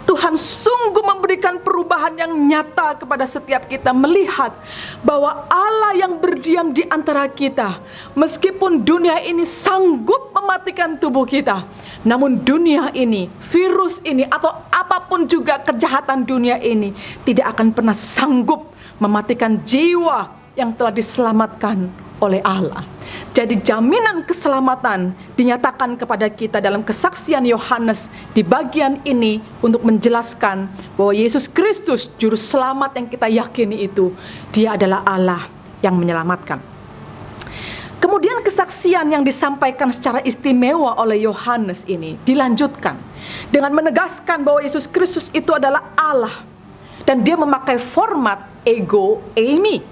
Tuhan sungguh memberikan perubahan yang nyata kepada setiap kita, melihat bahwa Allah yang berdiam di antara kita, meskipun dunia ini sanggup mematikan tubuh kita, namun dunia ini, virus ini, atau apapun juga kejahatan dunia ini tidak akan pernah sanggup mematikan jiwa yang telah diselamatkan oleh Allah. Jadi jaminan keselamatan dinyatakan kepada kita dalam kesaksian Yohanes di bagian ini untuk menjelaskan bahwa Yesus Kristus juru selamat yang kita yakini itu, Dia adalah Allah yang menyelamatkan. Kemudian kesaksian yang disampaikan secara istimewa oleh Yohanes ini dilanjutkan dengan menegaskan bahwa Yesus Kristus itu adalah Allah, dan Dia memakai format ego eimi.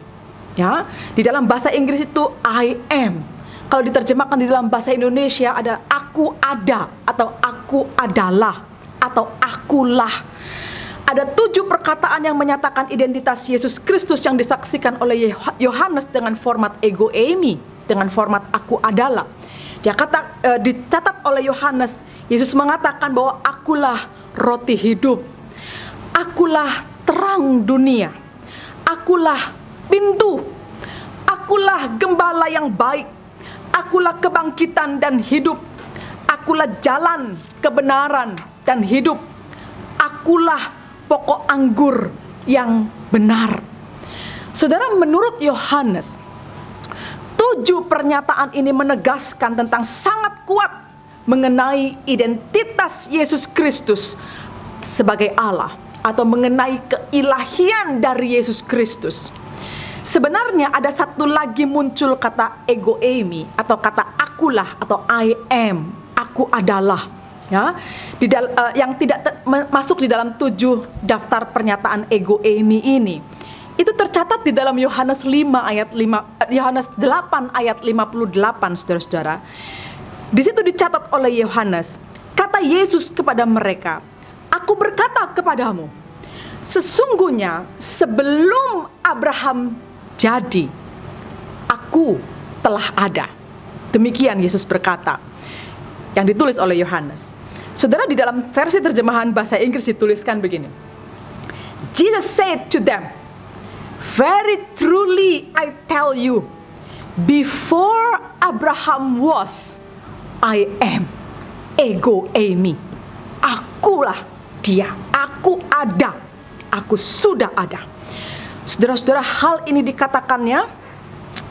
Ya, di dalam bahasa Inggris itu I am. Kalau diterjemahkan di dalam bahasa Indonesia ada aku ada, atau aku adalah, atau akulah. Ada 7 perkataan yang menyatakan identitas Yesus Kristus yang disaksikan oleh Yohanes dengan format ego eimi, dengan format aku adalah. Dicatat oleh Yohanes, Yesus mengatakan bahwa akulah roti hidup, akulah terang dunia, akulah pintu, akulah gembala yang baik, akulah kebangkitan dan hidup, akulah jalan, kebenaran dan hidup, akulah pokok anggur yang benar. Saudara, menurut Yohanes, 7 pernyataan ini menegaskan tentang sangat kuat mengenai identitas Yesus Kristus sebagai Allah, atau mengenai keilahian dari Yesus Kristus. Sebenarnya ada satu lagi muncul kata ego eimi, atau kata akulah, atau I am, aku adalah, ya, yang tidak masuk di dalam 7 daftar pernyataan ego eimi ini. Itu tercatat di dalam Yohanes 8 ayat 58, saudara-saudara. Di situ dicatat oleh Yohanes, kata Yesus kepada mereka, aku berkata kepadamu, sesungguhnya sebelum Abraham jadi, aku telah ada. Demikian Yesus berkata, yang ditulis oleh Yohanes. Saudara, di dalam versi terjemahan bahasa Inggris dituliskan begini, Jesus said to them, very truly I tell you, before Abraham was, I am, ego eimi. Akulah dia, aku ada, aku sudah ada. Saudara-saudara, hal ini dikatakannya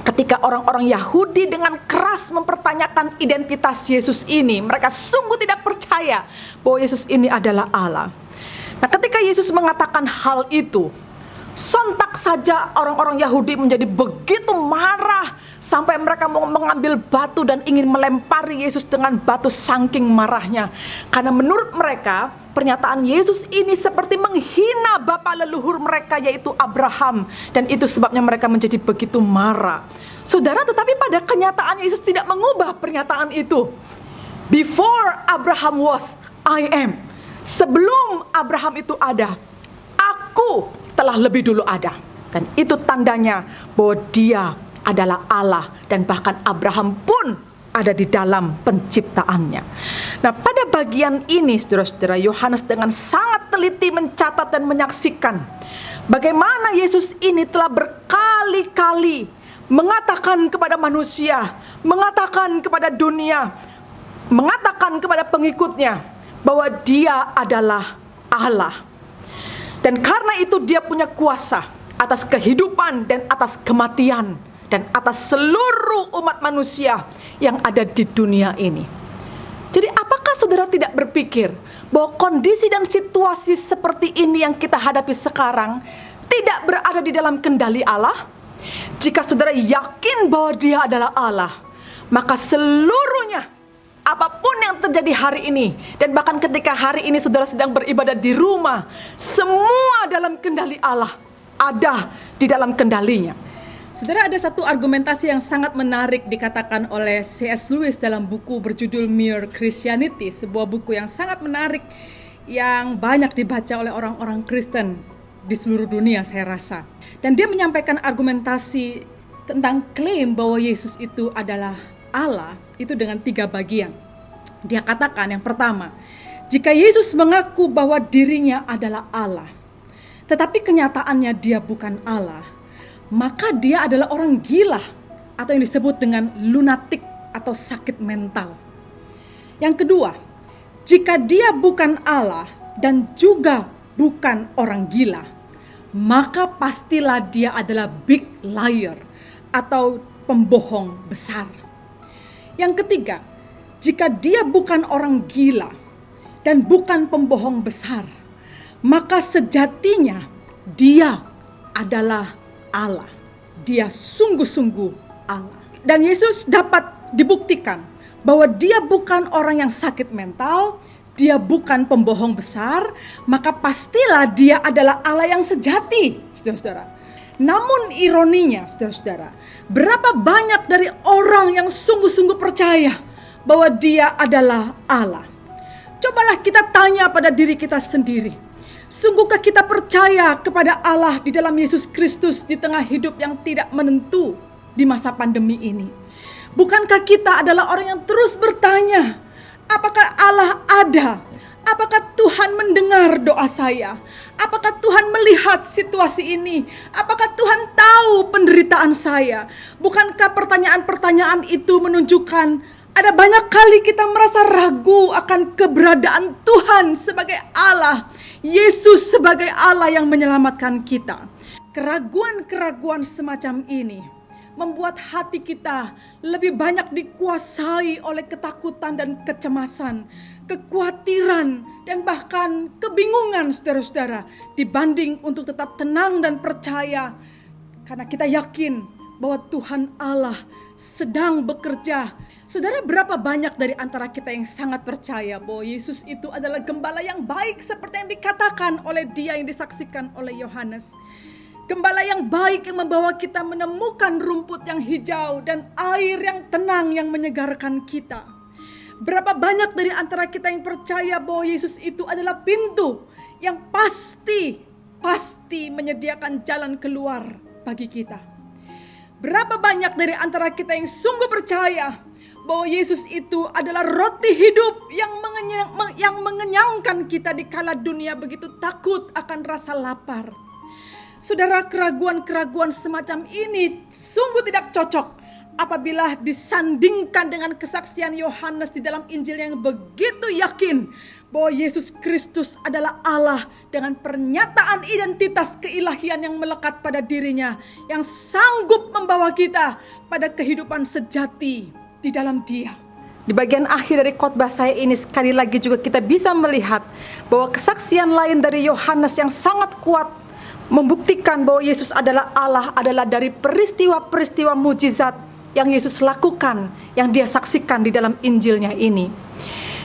ketika orang-orang Yahudi dengan keras mempertanyakan identitas Yesus ini. Mereka sungguh tidak percaya bahwa Yesus ini adalah Allah. Nah, ketika Yesus mengatakan hal itu, sontak saja orang-orang Yahudi menjadi begitu marah, sampai mereka mau mengambil batu dan ingin melempari Yesus dengan batu saking marahnya. Karena menurut mereka, pernyataan Yesus ini seperti menghina bapa leluhur mereka, yaitu Abraham. Dan itu sebabnya mereka menjadi begitu marah. Saudara, tetapi pada kenyataannya Yesus tidak mengubah pernyataan itu. Before Abraham was, I am. Sebelum Abraham itu ada, aku telah lebih dulu ada. Dan itu tandanya bahwa Dia adalah Allah, dan bahkan Abraham pun ada di dalam penciptaannya. Nah, pada bagian ini, saudara-saudara, Yohanes dengan sangat teliti mencatat dan menyaksikan bagaimana Yesus ini telah berkali-kali mengatakan kepada manusia, mengatakan kepada dunia, mengatakan kepada pengikutnya bahwa dia adalah Allah. Dan karena itu dia punya kuasa atas kehidupan dan atas kematian dan atas seluruh umat manusia yang ada di dunia ini. Jadi apakah saudara tidak berpikir bahwa kondisi dan situasi seperti ini yang kita hadapi sekarang tidak berada di dalam kendali Allah? Jika saudara yakin bahwa dia adalah Allah, maka seluruhnya, apapun yang terjadi hari ini, dan bahkan ketika hari ini saudara sedang beribadah di rumah, semua dalam kendali Allah, ada di dalam kendalinya. Saudara, ada satu argumentasi yang sangat menarik dikatakan oleh C.S. Lewis dalam buku berjudul Mere Christianity, sebuah buku yang sangat menarik yang banyak dibaca oleh orang-orang Kristen di seluruh dunia saya rasa. Dan dia menyampaikan argumentasi tentang klaim bahwa Yesus itu adalah Allah itu dengan 3 bagian. Dia katakan yang pertama, jika Yesus mengaku bahwa dirinya adalah Allah, tetapi kenyataannya dia bukan Allah, maka dia adalah orang gila atau yang disebut dengan lunatik atau sakit mental. Yang kedua, jika dia bukan Allah dan juga bukan orang gila, maka pastilah dia adalah big liar atau pembohong besar. Yang ketiga, jika dia bukan orang gila dan bukan pembohong besar, maka sejatinya dia adalah Allah. Dia sungguh-sungguh Allah. Dan Yesus dapat dibuktikan bahwa dia bukan orang yang sakit mental, dia bukan pembohong besar, maka pastilah dia adalah Allah yang sejati, saudara-saudara. Namun ironinya, saudara-saudara, berapa banyak dari orang yang sungguh-sungguh percaya bahwa dia adalah Allah? Cobalah kita tanya pada diri kita sendiri. Sungguhkah kita percaya kepada Allah di dalam Yesus Kristus di tengah hidup yang tidak menentu di masa pandemi ini? Bukankah kita adalah orang yang terus bertanya, apakah Allah ada? Apakah Tuhan mendengar doa saya? Apakah Tuhan melihat situasi ini? Apakah Tuhan tahu penderitaan saya? Bukankah pertanyaan-pertanyaan itu menunjukkan ada banyak kali kita merasa ragu akan keberadaan Tuhan sebagai Allah, Yesus sebagai Allah yang menyelamatkan kita. Keraguan-keraguan semacam ini membuat hati kita lebih banyak dikuasai oleh ketakutan dan kecemasan, kekhawatiran, dan bahkan kebingungan, saudara-saudara, dibanding untuk tetap tenang dan percaya, karena kita yakin bahwa Tuhan Allah sedang bekerja. Saudara, berapa banyak dari antara kita yang sangat percaya bahwa Yesus itu adalah gembala yang baik seperti yang dikatakan oleh dia yang disaksikan oleh Yohanes. Gembala yang baik yang membawa kita menemukan rumput yang hijau dan air yang tenang yang menyegarkan kita. Berapa banyak dari antara kita yang percaya bahwa Yesus itu adalah pintu yang pasti menyediakan jalan keluar bagi kita. Berapa banyak dari antara kita yang sungguh percaya bahwa Yesus itu adalah roti hidup yang mengenyangkan kita di kala dunia begitu takut akan rasa lapar. Saudara, keraguan-keraguan semacam ini sungguh tidak cocok apabila disandingkan dengan kesaksian Yohanes di dalam Injil yang begitu yakin bahwa Yesus Kristus adalah Allah dengan pernyataan identitas keilahian yang melekat pada dirinya, yang sanggup membawa kita pada kehidupan sejati di dalam Dia. Di bagian akhir dari khotbah saya ini sekali lagi juga kita bisa melihat bahwa kesaksian lain dari Yohanes yang sangat kuat membuktikan bahwa Yesus adalah Allah adalah dari peristiwa-peristiwa mujizat yang Yesus lakukan, yang dia saksikan di dalam Injilnya ini.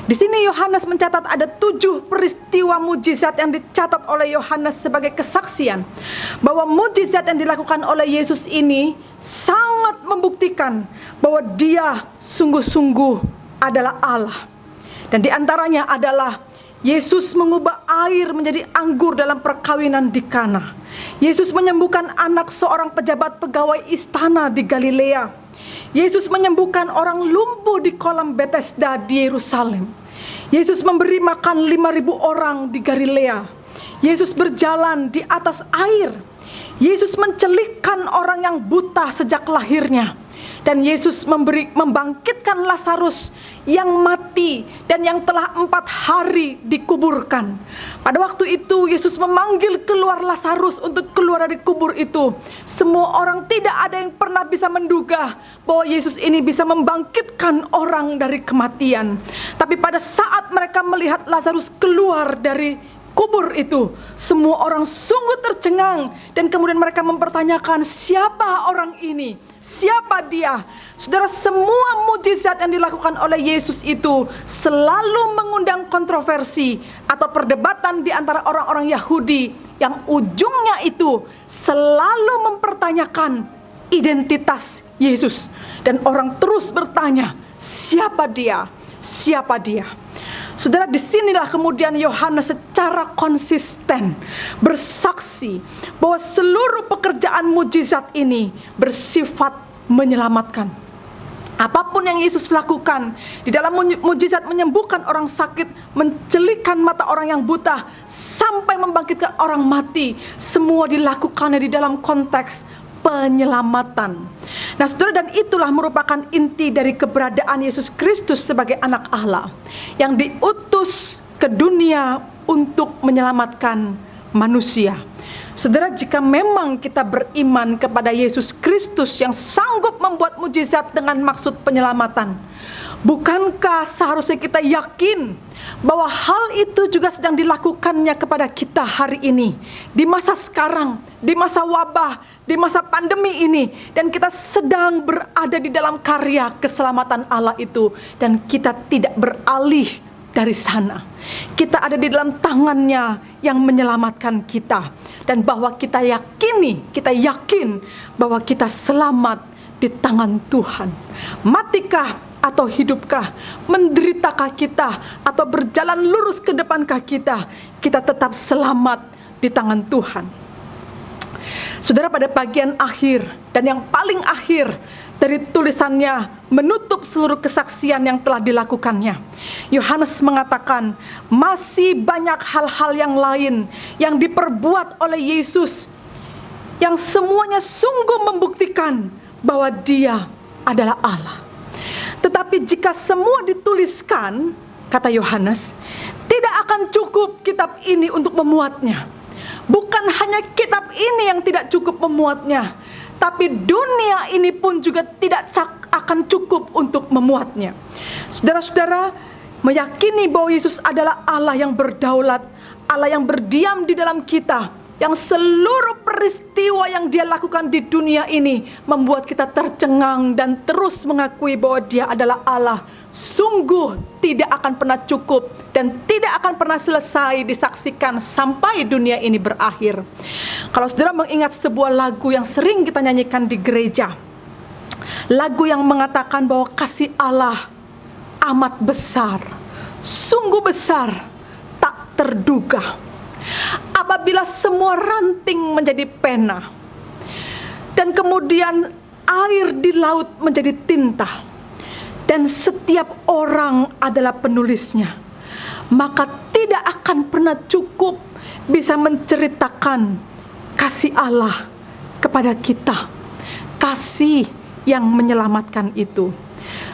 Di sini Yohanes mencatat ada 7 peristiwa mujizat yang dicatat oleh Yohanes sebagai kesaksian bahwa mujizat yang dilakukan oleh Yesus ini sangat membuktikan bahwa dia sungguh-sungguh adalah Allah. Dan di antaranya adalah Yesus mengubah air menjadi anggur dalam perkawinan di Kana. Yesus menyembuhkan anak seorang pejabat pegawai istana di Galilea. Yesus menyembuhkan orang lumpuh di kolam Bethesda di Yerusalem. Yesus memberi makan 5.000 orang di Galilea. Yesus berjalan di atas air. Yesus mencelikkan orang yang buta sejak lahirnya. Dan Yesus membangkitkan Lazarus yang mati dan yang telah 4 hari dikuburkan. Pada waktu itu Yesus memanggil keluar Lazarus untuk keluar dari kubur itu. Semua orang, tidak ada yang pernah bisa menduga bahwa Yesus ini bisa membangkitkan orang dari kematian. Tapi pada saat mereka melihat Lazarus keluar dari kubur itu, semua orang sungguh tercengang. Dan kemudian mereka mempertanyakan, siapa orang ini? Siapa dia? Saudara, semua mujizat yang dilakukan oleh Yesus itu selalu mengundang kontroversi atau perdebatan di antara orang-orang Yahudi, yang ujungnya itu selalu mempertanyakan identitas Yesus. Dan orang terus bertanya, siapa dia? Siapa dia? Saudara, disinilah kemudian Yohanes secara konsisten bersaksi bahwa seluruh pekerjaan mujizat ini bersifat menyelamatkan. Apapun yang Yesus lakukan di dalam mujizat, menyembuhkan orang sakit, mencelikkan mata orang yang buta, sampai membangkitkan orang mati, semua dilakukannya di dalam konteks penyelamatan. Nah saudara, dan itulah merupakan inti dari keberadaan Yesus Kristus sebagai anak Allah yang diutus ke dunia untuk menyelamatkan manusia. Saudara, jika memang kita beriman kepada Yesus Kristus yang sanggup membuat mujizat dengan maksud penyelamatan, bukankah seharusnya kita yakin bahwa hal itu juga sedang dilakukannya kepada kita hari ini, di masa sekarang, di masa wabah, di masa pandemi ini, dan kita sedang berada di dalam karya keselamatan Allah itu, dan kita tidak beralih dari sana. Kita ada di dalam tangannya yang menyelamatkan kita, dan bahwa kita yakin bahwa kita selamat di tangan Tuhan. Matikah atau hidupkah, menderitakah kita atau berjalan lurus ke depankah kita tetap selamat di tangan Tuhan. Saudara, pada bagian akhir dan yang paling akhir dari tulisannya menutup seluruh kesaksian yang telah dilakukannya, Yohanes mengatakan masih banyak hal-hal yang lain yang diperbuat oleh Yesus, yang semuanya sungguh membuktikan bahwa Dia adalah Allah. Tetapi jika semua dituliskan, kata Yohanes, tidak akan cukup kitab ini untuk memuatnya. Bukan hanya kitab ini yang tidak cukup memuatnya, tapi dunia ini pun juga tidak akan cukup untuk memuatnya. Saudara-saudara, meyakini bahwa Yesus adalah Allah yang berdaulat, Allah yang berdiam di dalam kita, yang seluruh peristiwa yang Dia lakukan di dunia ini membuat kita tercengang dan terus mengakui bahwa Dia adalah Allah, sungguh tidak akan pernah cukup dan tidak akan pernah selesai disaksikan sampai dunia ini berakhir. Kalau saudara mengingat sebuah lagu yang sering kita nyanyikan di gereja, lagu yang mengatakan bahwa kasih Allah amat besar, sungguh besar, tak terduga. Apabila semua ranting menjadi pena, dan kemudian air di laut menjadi tinta, dan setiap orang adalah penulisnya, maka tidak akan pernah cukup bisa menceritakan kasih Allah kepada kita, kasih yang menyelamatkan itu.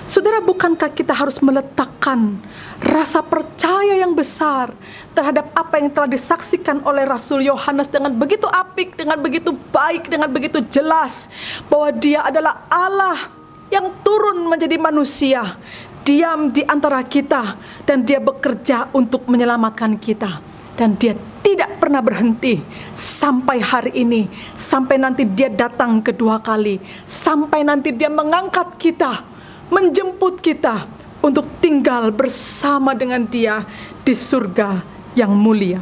Saudara, bukankah kita harus meletakkan rasa percaya yang besar terhadap apa yang telah disaksikan oleh Rasul Yohanes dengan begitu apik, dengan begitu baik, dengan begitu jelas, bahwa Dia adalah Allah yang turun menjadi manusia, diam di antara kita, dan Dia bekerja untuk menyelamatkan kita. Dan Dia tidak pernah berhenti sampai hari ini, sampai nanti Dia datang kedua kali, sampai nanti Dia mengangkat kita, menjemput kita untuk tinggal bersama dengan Dia di surga yang mulia.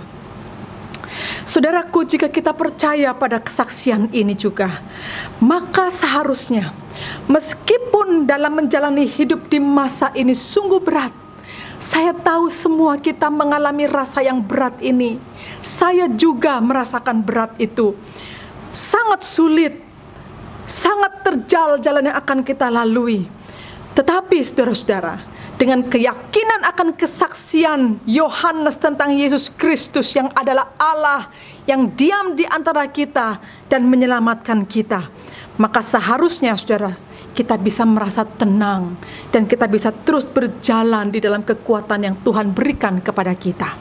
Saudaraku, jika kita percaya pada kesaksian ini juga, maka seharusnya meskipun dalam menjalani hidup di masa ini sungguh berat, saya tahu semua kita mengalami rasa yang berat ini. Saya juga merasakan berat itu. Sangat sulit, sangat terjal jalan yang akan kita lalui. Tetapi saudara-saudara, dengan keyakinan akan kesaksian Yohanes tentang Yesus Kristus yang adalah Allah yang diam di antara kita dan menyelamatkan kita, maka seharusnya saudara, kita bisa merasa tenang dan kita bisa terus berjalan di dalam kekuatan yang Tuhan berikan kepada kita.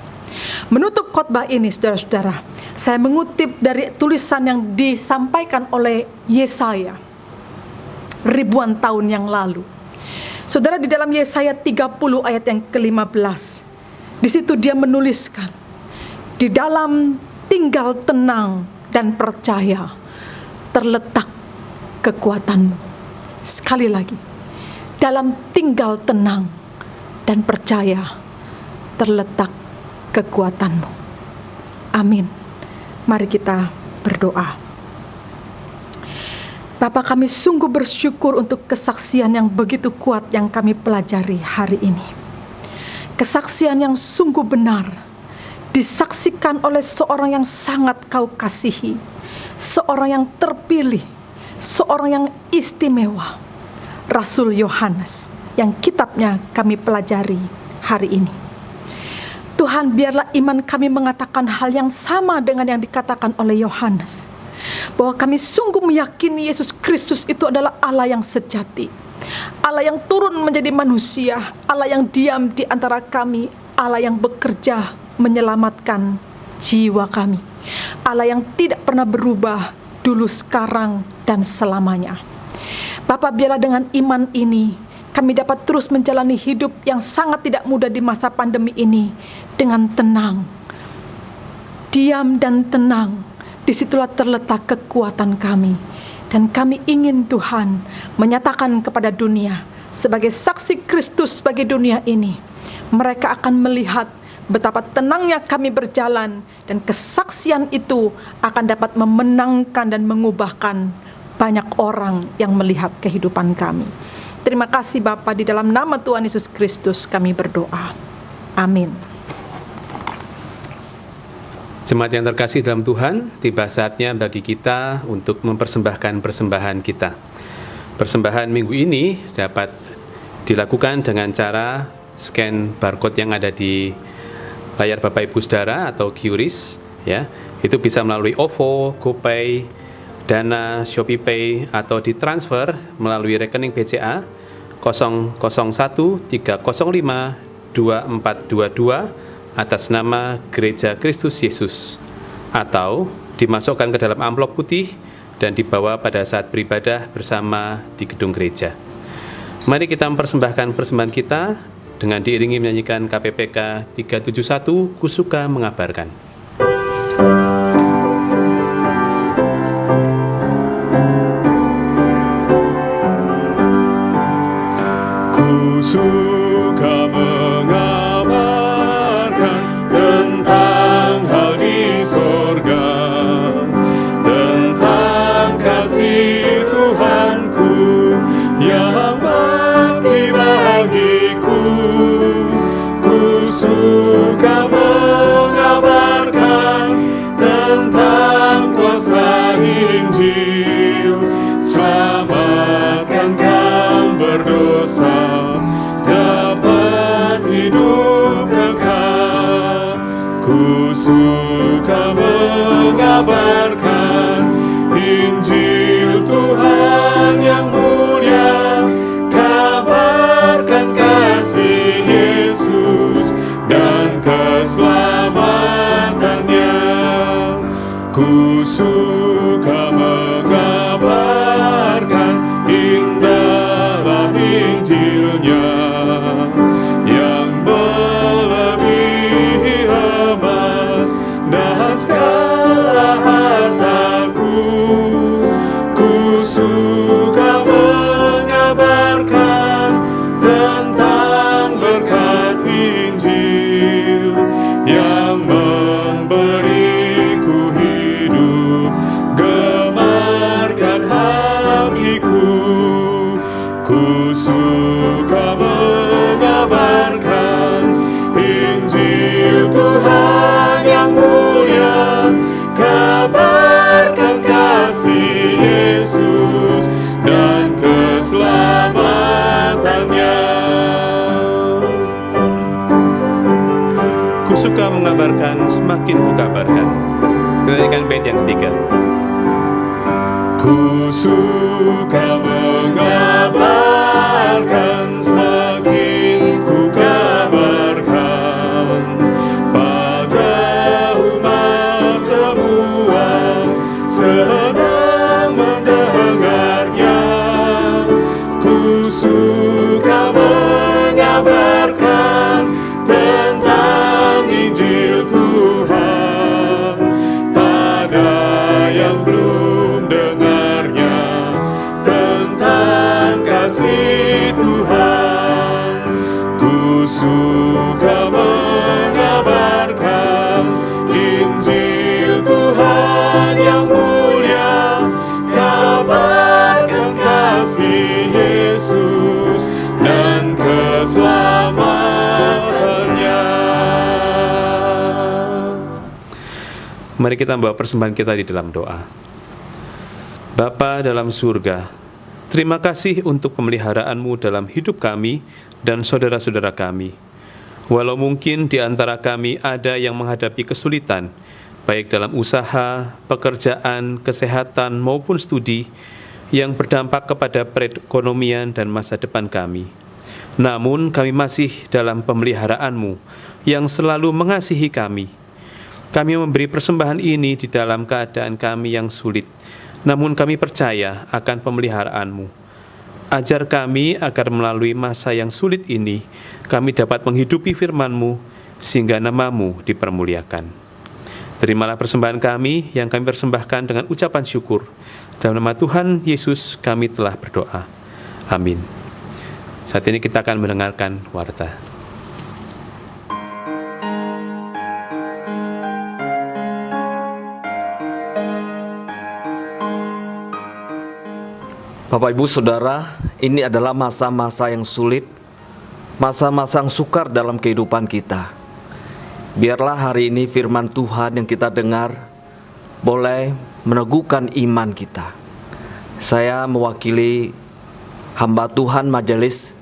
Menutup khotbah ini saudara-saudara, saya mengutip dari tulisan yang disampaikan oleh Yesaya ribuan tahun yang lalu. Saudara, di dalam Yesaya 30 ayat yang ke-15, di situ dia menuliskan, di dalam tinggal tenang dan percaya terletak kekuatanmu. Sekali lagi, dalam tinggal tenang dan percaya terletak kekuatanmu. Amin. Mari kita berdoa. Bapa, kami sungguh bersyukur untuk kesaksian yang begitu kuat yang kami pelajari hari ini. Kesaksian yang sungguh benar, disaksikan oleh seorang yang sangat Kau kasihi, seorang yang terpilih, seorang yang istimewa, Rasul Yohanes, yang kitabnya kami pelajari hari ini. Tuhan, biarlah iman kami mengatakan hal yang sama dengan yang dikatakan oleh Yohanes, bahwa kami sungguh meyakini Yesus Kristus itu adalah Allah yang sejati, Allah yang turun menjadi manusia, Allah yang diam di antara kami, Allah yang bekerja menyelamatkan jiwa kami, Allah yang tidak pernah berubah dulu, sekarang, dan selamanya. Bapa, biarlah dengan iman ini kami dapat terus menjalani hidup yang sangat tidak mudah di masa pandemi ini dengan tenang, diam dan tenang. Disitulah terletak kekuatan kami. Dan kami ingin Tuhan menyatakan kepada dunia, sebagai saksi Kristus bagi dunia ini, mereka akan melihat betapa tenangnya kami berjalan, dan kesaksian itu akan dapat memenangkan dan mengubahkan banyak orang yang melihat kehidupan kami. Terima kasih Bapa, di dalam nama Tuhan Yesus Kristus kami berdoa. Amin. Jemaat yang terkasih dalam Tuhan, tiba saatnya bagi kita untuk mempersembahkan persembahan kita. Persembahan minggu ini dapat dilakukan dengan cara scan barcode yang ada di layar Bapak Ibu Saudara atau QRIS, ya. Itu bisa melalui OVO, GoPay, Dana, ShopeePay, atau ditransfer melalui rekening BCA 001 305 2422 atas nama Gereja Kristus Yesus, atau dimasukkan ke dalam amplop putih dan dibawa pada saat beribadah bersama di gedung gereja. Mari kita mempersembahkan persembahan kita dengan diiringi menyanyikan KPPK 371, Kusuka Mengabarkan. Kusuka mengabarkan tentang hal di sorga, tentang kasih Tuhanku yang bakti bagiku. Kusuka mengabarkan tentang kuasa Injil, selamatkan kaum berdosa, dapat hidup kekal. Kusuka mengabarkan Injil Tuhan yang mulia, kabarkan kasih Yesus dan keselamatannya. Kusuka mengabarkan indahlah Injilnya yang melebihi emas dan segala hartaku. Kusuka mengabarkan tentang berkat Injil yang memberiku hidup, gemarkan hatiku. Kusuka suka mengabarkan, semakin kukabarkan. Kita nyanyikan bait yang ketiga. Ku suka mengabarkan, semakin ku kabarkan pada umat semua sedang mendengarnya. Ku suka mengabarkan tentang Injil Tuhan pada yang belum dengarnya, tentang kasih Tuhan. Ku suka mengabarkan Injil Tuhan yang mulia, kabarkan kasih Yesus dan keselamatannya. Mari kita membawa persembahan kita di dalam doa. Bapa dalam surga, terima kasih untuk pemeliharaan-Mu dalam hidup kami dan saudara-saudara kami. Walau mungkin di antara kami ada yang menghadapi kesulitan, baik dalam usaha, pekerjaan, kesehatan, maupun studi, yang berdampak kepada perekonomian dan masa depan kami. Namun kami masih dalam pemeliharaan-Mu yang selalu mengasihi kami. Kami memberi persembahan ini di dalam keadaan kami yang sulit, namun kami percaya akan pemeliharaan-Mu. Ajar kami agar melalui masa yang sulit ini, kami dapat menghidupi firman-Mu, sehingga nama-Mu dipermuliakan. Terimalah persembahan kami yang kami persembahkan dengan ucapan syukur. Dalam nama Tuhan Yesus kami telah berdoa. Amin. Saat ini kita akan mendengarkan warta. Bapak Ibu Saudara, ini adalah masa-masa yang sulit, masa-masa yang sukar dalam kehidupan kita. Biarlah hari ini firman Tuhan yang kita dengar boleh meneguhkan iman kita. Saya mewakili hamba Tuhan majelis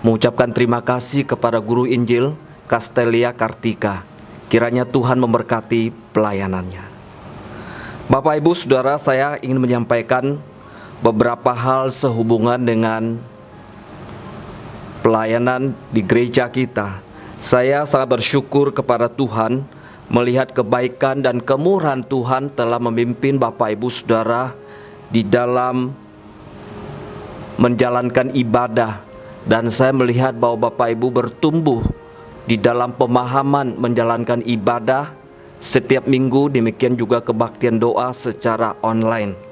mengucapkan terima kasih kepada Guru Injil Castelia Kartika. Kiranya Tuhan memberkati pelayanannya. Bapak Ibu Saudara, saya ingin menyampaikan beberapa hal sehubungan dengan pelayanan di gereja kita. Saya sangat bersyukur kepada Tuhan melihat kebaikan dan kemurahan Tuhan telah memimpin Bapak Ibu Saudara di dalam menjalankan ibadah, dan saya melihat bahwa Bapak Ibu bertumbuh di dalam pemahaman menjalankan ibadah setiap minggu, demikian juga kebaktian doa secara online.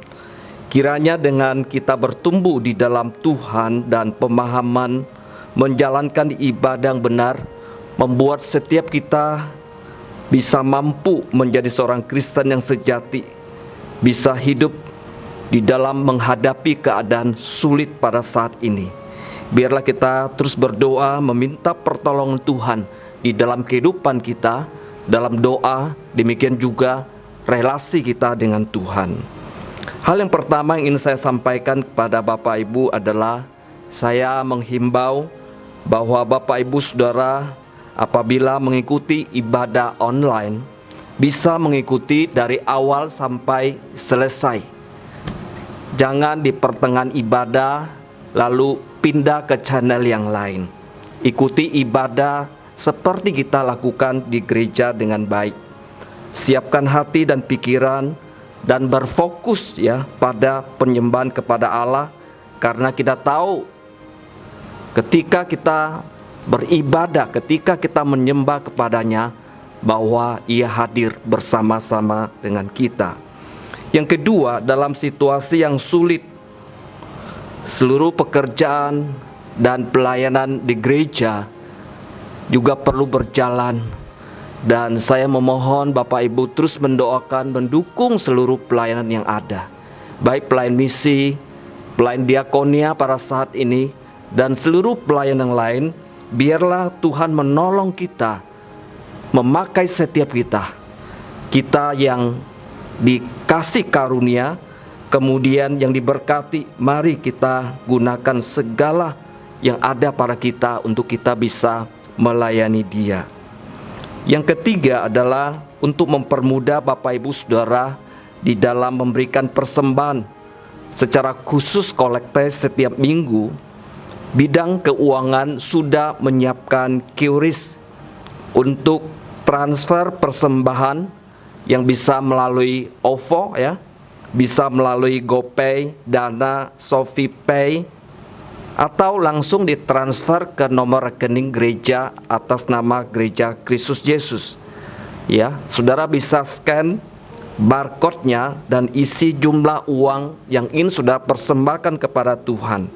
Kiranya dengan kita bertumbuh di dalam Tuhan dan pemahaman menjalankan ibadah yang benar, membuat setiap kita bisa mampu menjadi seorang Kristen yang sejati, bisa hidup di dalam menghadapi keadaan sulit pada saat ini. Biarlah kita terus berdoa meminta pertolongan Tuhan di dalam kehidupan kita, dalam doa, demikian juga relasi kita dengan Tuhan. Hal yang pertama yang ingin saya sampaikan kepada Bapak Ibu adalah saya menghimbau bahwa Bapak Ibu Saudara apabila mengikuti ibadah online bisa mengikuti dari awal sampai selesai. Jangan di pertengahan ibadah lalu pindah ke channel yang lain. Ikuti ibadah seperti kita lakukan di gereja dengan baik. Siapkan hati dan pikiran dan berfokus ya pada penyembahan kepada Allah, karena kita tahu ketika kita beribadah, ketika kita menyembah kepadanya, bahwa Ia hadir bersama-sama dengan kita. Yang kedua, dalam situasi yang sulit, seluruh pekerjaan dan pelayanan di gereja juga perlu berjalan. Dan saya memohon Bapak Ibu terus mendoakan, mendukung seluruh pelayanan yang ada, baik pelayan misi, pelayan diakonia pada saat ini, dan seluruh pelayanan lain. Biarlah Tuhan menolong kita, memakai setiap kita yang dikasih karunia, kemudian yang diberkati. Mari kita gunakan segala yang ada pada kita untuk kita bisa melayani Dia. Yang ketiga adalah untuk mempermudah Bapak Ibu Saudara di dalam memberikan persembahan secara khusus kolekte setiap minggu. Bidang keuangan sudah menyiapkan QRIS untuk transfer persembahan yang bisa melalui OVO ya, bisa melalui GoPay, Dana, ShopeePay, atau langsung ditransfer ke nomor rekening gereja atas nama Gereja Kristus Yesus. Ya, saudara bisa scan barcode-nya dan isi jumlah uang yang ingin saudara persembahkan kepada Tuhan.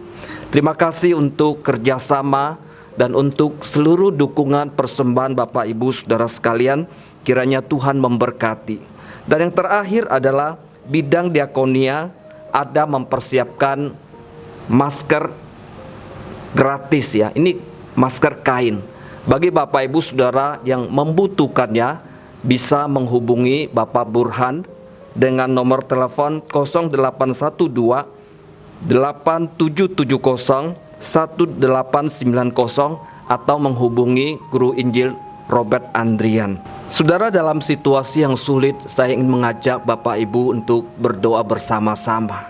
Terima kasih untuk kerjasama dan untuk seluruh dukungan persembahan Bapak Ibu Saudara sekalian. Kiranya Tuhan memberkati. Dan yang terakhir adalah bidang diakonia ada mempersiapkan masker gratis ya. Ini masker kain. Bagi Bapak Ibu Saudara yang membutuhkannya bisa menghubungi Bapak Burhan dengan nomor telepon 0812 8770 1890 atau menghubungi Guru Injil Robert Andrian. Saudara, dalam situasi yang sulit, saya ingin mengajak Bapak Ibu untuk berdoa bersama-sama.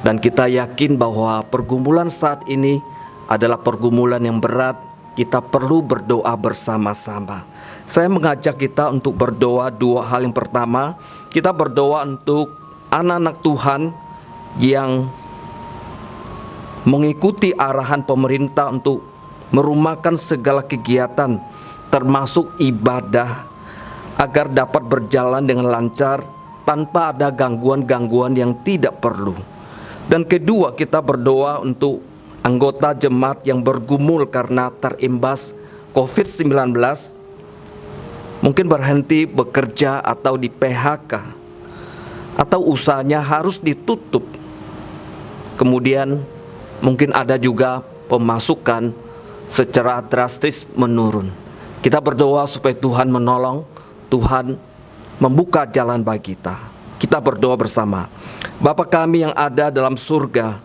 Dan kita yakin bahwa pergumulan saat ini adalah pergumulan yang berat. Kita perlu berdoa bersama-sama. Saya mengajak kita untuk berdoa dua hal. Yang pertama, kita berdoa untuk anak-anak Tuhan yang mengikuti arahan pemerintah untuk merumahkan segala kegiatan termasuk ibadah agar dapat berjalan dengan lancar tanpa ada gangguan-gangguan yang tidak perlu. Dan kedua, kita berdoa untuk anggota jemaat yang bergumul karena terimbas COVID-19, mungkin berhenti bekerja atau di PHK atau usahanya harus ditutup. Kemudian mungkin ada juga pemasukan secara drastis menurun. Kita berdoa supaya Tuhan menolong, Tuhan membuka jalan bagi kita. Kita berdoa bersama. Bapa kami yang ada dalam surga,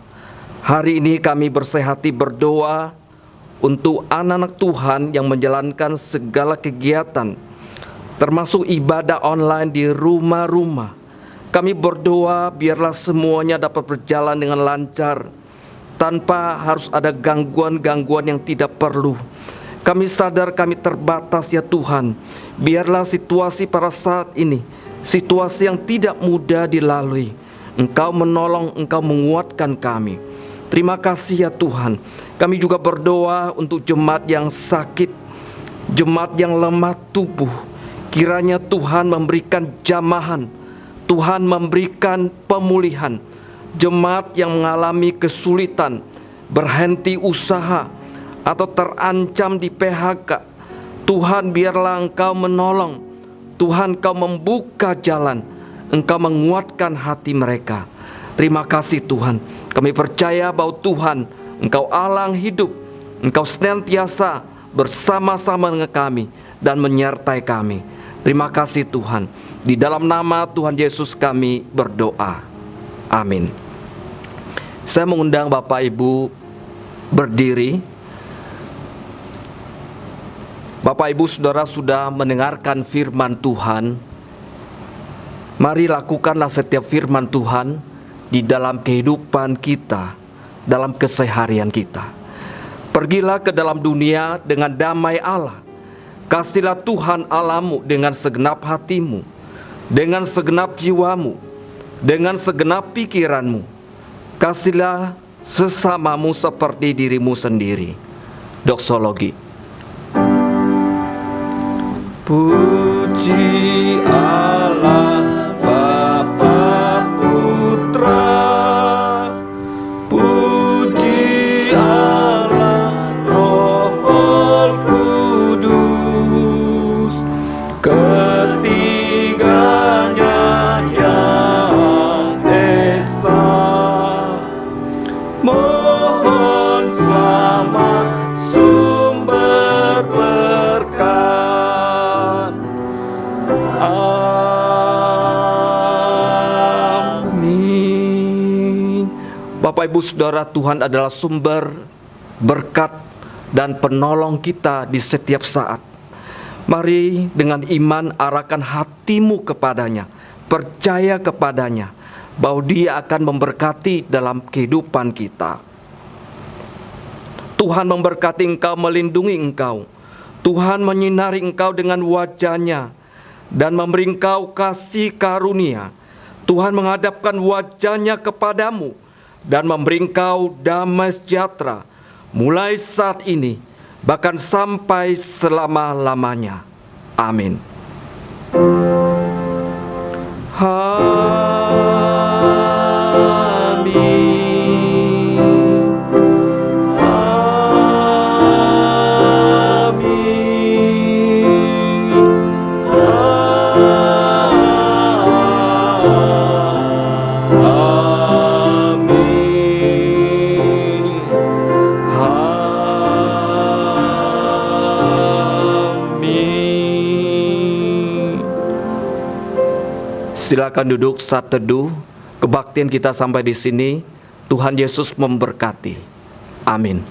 hari ini kami bersehati berdoa untuk anak-anak Tuhan yang menjalankan segala kegiatan, termasuk ibadah online di rumah-rumah. Kami berdoa biarlah semuanya dapat berjalan dengan lancar, tanpa harus ada gangguan-gangguan yang tidak perlu. Kami sadar kami terbatas ya Tuhan. Biarlah situasi pada saat ini, situasi yang tidak mudah dilalui, Engkau menolong, Engkau menguatkan kami. Terima kasih ya Tuhan. Kami juga berdoa untuk jemaat yang sakit, jemaat yang lemah tubuh. Kiranya Tuhan memberikan jamahan, Tuhan memberikan pemulihan. Jemaat yang mengalami kesulitan, berhenti usaha, atau terancam di PHK, Tuhan biarlah Engkau menolong, Tuhan Engkau membuka jalan, Engkau menguatkan hati mereka. Terima kasih Tuhan. Kami percaya bahwa Tuhan, Engkau Allah yang hidup, Engkau senantiasa bersama-sama dengan kami dan menyertai kami. Terima kasih Tuhan. Di dalam nama Tuhan Yesus kami berdoa. Amin. Saya mengundang Bapak Ibu berdiri. Bapak Ibu Saudara sudah mendengarkan firman Tuhan. Mari lakukanlah setiap firman Tuhan di dalam kehidupan kita, dalam keseharian kita. Pergilah ke dalam dunia dengan damai Allah. Kasihlah Tuhan Allahmu dengan segenap hatimu, dengan segenap jiwamu, dengan segenap pikiranmu. Kasihlah sesamamu seperti dirimu sendiri. Doksologi. Puji Allah Bapa Putra, puji Allah Roh Kudus, ketiganya yang esa. Mohon selamat sumber berkat. Amin. Bapak Ibu Saudara, Tuhan adalah sumber berkat dan penolong kita di setiap saat. Mari dengan iman arahkan hatimu kepadanya, percaya kepadanya bahwa Dia akan memberkati dalam kehidupan kita. Tuhan memberkati engkau, melindungi engkau. Tuhan menyinari engkau dengan wajah-Nya dan memberi engkau kasih karunia. Tuhan menghadapkan wajah-Nya kepadamu dan memberi engkau damai sejahtera mulai saat ini bahkan sampai selama-lamanya. Amin. Silakan duduk saat teduh. Kebaktian kita sampai di sini. Tuhan Yesus memberkati. Amin.